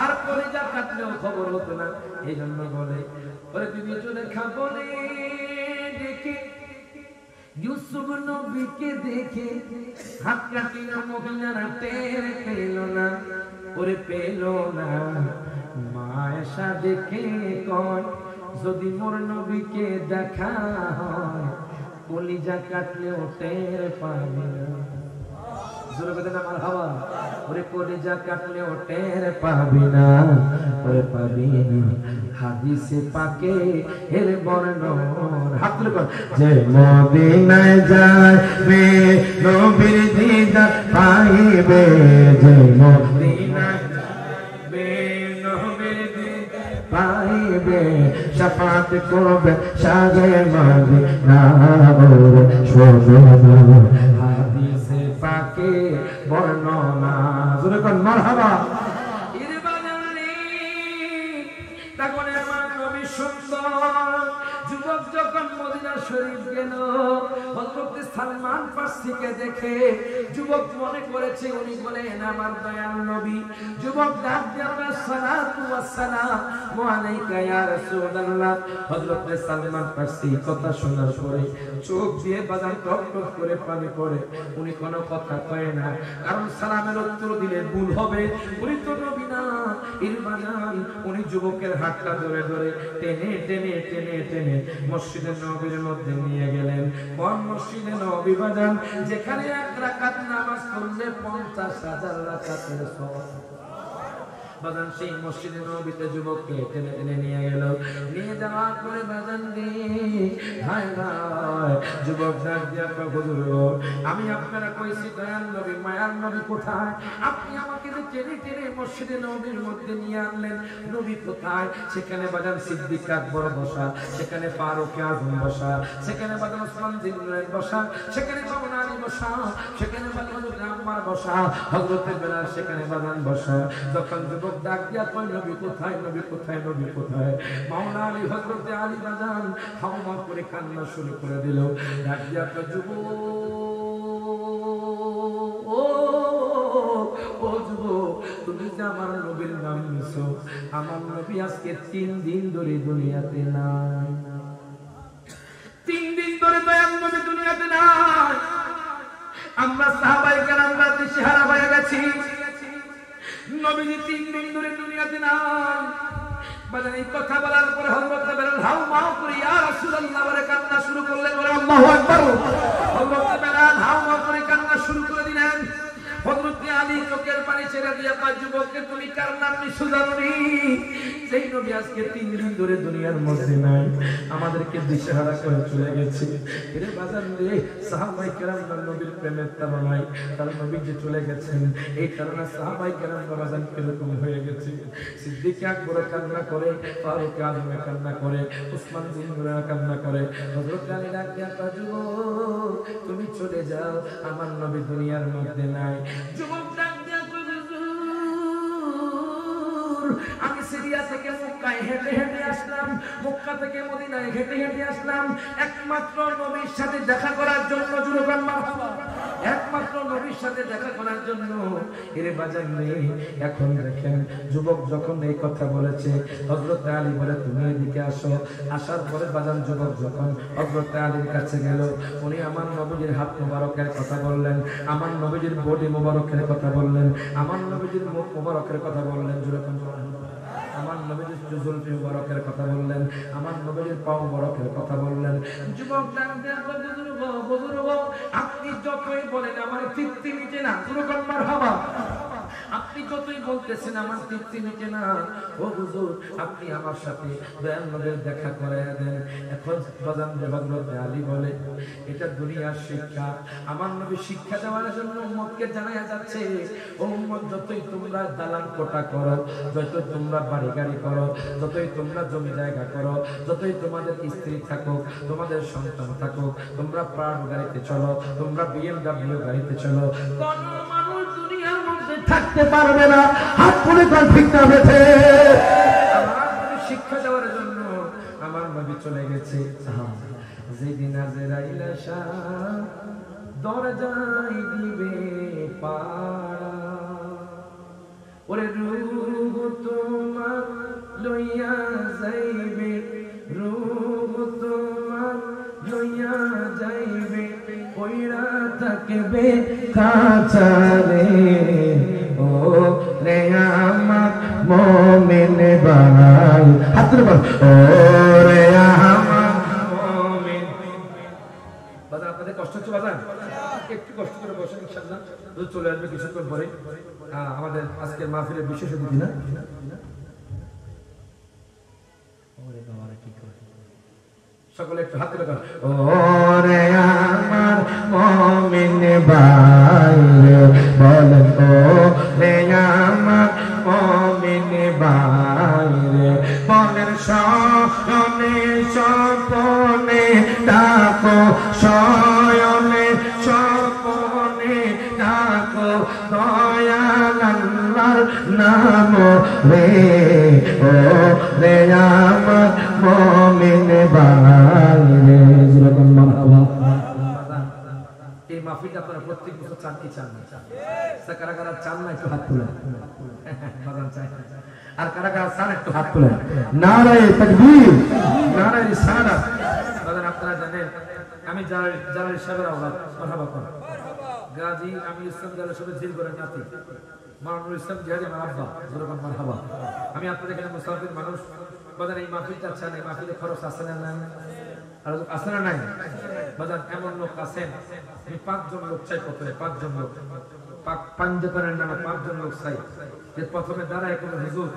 আর কলিজা কাটলেও খবর হতো না। এই জন্য বলে, ওরে তুমি চলে খাবলে দেখে ইউসুফ নবীকে দেখে হাত কাটিল মহিলারা টের পেল না, ওরে পেল না। মা আয়েশা দেখে কয়, যদি মোর নবীকে দেখা হয়, কলিজা কাটলেও টের পাবে না। মারহাবা। ওরে কলিজা কাটলেও টের পাবি না, ওরে পাবি না। হাদিসে পাকে এর বর্ণনা, হাত তুলে কর, যে মদিনায় যাবে নবীর দিদার পাইবে, যে মদিনায় যাবে নবীর দিদার পাইবে, শাফাত করবে সাজে মদিনা, ওরে শোনো না হাদিসে পাকে বর্ণনা। জোরকান মারহাবা। এর বাজারে তখন আমার নবী সুন্দর। যুবক যখন মদিনা শরীফ গেল, হযরত সালমান ফারসিকে দেখে যুবক মনে করেছে উনি বলেন আমার দয়াল নবী। যুবক ডাক দিয়ে সালাতু ওয়াস সালামু আলাইকা ইয়া রাসূলুল্লাহ। হযরত সালমান ফারসি কথা শোনার পরে চোখ দিয়ে বাজার টপ টপ করে পানি পড়ে। উনি কোনো কথা কয় না, কারণ সালামের উত্তর দিলে ভুল হবে। উনি তো নবী না। এর বাজান উনি যুবকের হাতটা ধরে ধরে টেনে টেনে টেনে টেনে মসজিদে নববীর মধ্যে নিয়ে গেলেন। কোন মসজিদে নববী বাজান যেখানে এক রাকাত নামাজ পড়লে 50,000 রাকাতের সওয়াব। বাজান সেই মসজিদে নববীতে যুবককে টেনে টেনে নিয়ে গেল। নিয়ে যাওয়ার পরে বাজান হায় হায় যুবক ডাক দিয়া হুজুর, আমি আপনারা কইছি দয়াল নবী মায়ার নবী কোথায়? আপনি আমাকে যে টেনে টেনে মসজিদে নববীর মধ্যে নিয়ে আনলেন, নবী কোথায়? সেখানে বাজান সিদ্দিক আকবর বসা, সেখানে ফারুক আযম বসা, সেখানে বাজান ওসমান জিন্নুরাইন বসা, সেখানে মাওলানা আলী বসা, সেখানে বাজান আম্মার বসা, হযরত বেলাল সেখানে বাজান বসা। যখন যুবক ডাক দিয়া কয় নবী কোথায়, নবী কোথায়, নবী কোথায়? মাওলানা আলী হযরত আলী বাজান হাওমা করে কান্না শুরু করে দিল। ডাক দিয়া কয় যুবক, ও যুবক, তুমি যে আমার নবীর নাম নিছো, আমার নবী আজকে 3 দিন ধরে দুনিয়াতে নাই। 3 দিন ধরে দয়াল নবী দুনিয়াতে নাই। আমরা সাহাবায়ে কেরামরা দিশেহারা হয়ে গেছি। নবীজি 3 দিন ধরে দুনিয়াতে নাই। বাজান এই কথা বলার পরে হযরত বেলাল হাওমাও করে ইয়া রাসূলুল্লাহ বলে কান্না শুরু করলেন। আল্লাহু আকবার। হযরত বেলাল হাওমাও করে কান্না শুরু করে দিলেন। হযরত আলী চোখের পানি ছেড়ে দিয়ে কয় যুবককে তুমি কার নাম নিছো জানোনি? সেই নবী আজকে 3 দিন ধরে দুনিয়ার মধ্যে নাই, আমাদেরকে দিশেহারা করে চলে গেছে। এরে বাজান রে, সাহাবায়ে কেরামরা নবীর প্রেমের তাড়নায় তার নবী যে চলে গেছেন, এই কারণে সাহাবায়ে কেরামরা বাজান এরকম হয়ে গেছে। সিদ্দিক আকবর কান্না করে, ফারুক আযম কান্না করে, ওসমান জিন্নুরাইন কান্না করে। হযরত আলী ডাক দিয়া কয় যুবক তুমি চলে যাও, আমার নবী দুনিয়ার মধ্যে নাই। যুবক ডাক দিয়া কয় হুজুর, আমি সিরিয়া থেকে মক্কায় হেঁটে হেঁটে আসলাম, মক্কা থেকে মদিনায় হেঁটে হেঁটে আসলাম একমাত্র নবীর সাথে দেখা করার জন্য। যুবক মারহাবা, একমাত্র নবীর সাথে দেখা করার জন্য। এরে বাজান নেই। এখন দেখেন যুবক যখন এই কথা বলেছে, হযরত আলী বলে তুমি এদিকে আসো। আসার পরে বাজান যুবক যখন হযরত আলীর কাছে গেল, উনি আমার নবীর হাত মোবারকের কথা বললেন, আমার নবীর বডি মোবারকের কথা বললেন, আমার নবীর মুখ মোবারকের কথা বললেন। যুবক আমার নবীর জুলফি মুবারকের কথা বললেন, আমার নবীর পা মুবারকের কথা বললেন। যুবক ডাক দিয়া বুজুর্গ, আপনি যতই বলেন আমার তৃপ্তি মিটে না। যুবক মারহাবা, আপনি যতই বলতেছেন আমার তৃপ্তি মিটে না। ও হুজুর, আপনি আমার সাথে দয়াল নবীর দেখা করায়া দেন। এখন বাজান হযরত আলী বলে এটা দুনিয়ার শিক্ষা। আমার নবী শিক্ষা দেওয়ার জন্য উম্মতকে জানায়া যাচ্ছে, ও উম্মত যতই তোমরা দালান কোটা করো, যতই তোমরা বাড়ি গাড়ি করো, যতই তোমরা জমি জায়গা করো, যতই তোমাদের স্ত্রী থাকুক, তোমাদের সন্তান থাকুক, তোমরা প্রাড় গাড়িতে চলো, তোমরা BMW গাড়িতে চলো, কোন মানুষ দুনিয়ার মধ্যে থাকতে পারবে না। হাত তুলে কোন ঠিক না বেঁধে আমার শিক্ষা দেওয়ার জন্য আমার নবী চলে গেছে। যেদিন আজরাইল আসা দরজায় দিবে পাড়া, ওরে রূহ তোমার লইয়া যাইবে, রূহ তোমার লইয়া যাইবে, কইরা থাকবে কাছারে। ও রে আমার মুমিন ভাই, হাত তুলে বল, ও রে আমার মুমিন। বাজান আপনাদের কষ্ট হচ্ছে? বাজান একটু কষ্ট করে বসেন, ইনশাআল্লাহ চলে আসবে কিছুক্ষণ পরে আমাদের আজকের মাহফিলের বিশেষ অতিথি। না সকলে একটু হাত তুলে বলেন, ওরে আমার মুমিন ভাই, বলেন ওরে আমার মুমিন ভাই, বলেন শয়নে স্বপনে ডাকো, শয়নে স্বপনে ডাকো দয়াল আল্লাহর নাম রে। ও রে আমার মুমিন ভাই রে। যেরকম মারহাবা। এই মাহফিলটা আপনারা প্রত্যেক বছর চান কি চান না? কারা কারা চান না একটু হাত তুলেন। বাজান চাই। আর কারা কারা চান একটু হাত তুলেন। নারায়ে তাকবীর, নারায়ে রিসালাত। বাজান আপনারা জানেন আমি যারা ইসলামের আওলাদ, মারহাবা করেন। গাজী আমি ইসলাম যারা সবে জিল করেন নাতি মাননুর ইসলাম জিহাদি মারাব্বা, যেরকম মারহাবা। আমি আপনাদের এখানে মুসাফির মানুষ। বাজান এই মাহফিলটা চান, এই মাহফিলে খরচ আছে না? আর আছে না নাই বাজার এমন লোক আছেন আমি 5 জন লোক চাই প্রথমে 5 জন লোক পাঞ্জাতনের নামে 5 জন লোক চাই যে প্রথমে দাঁড়ায় কোন হুজুর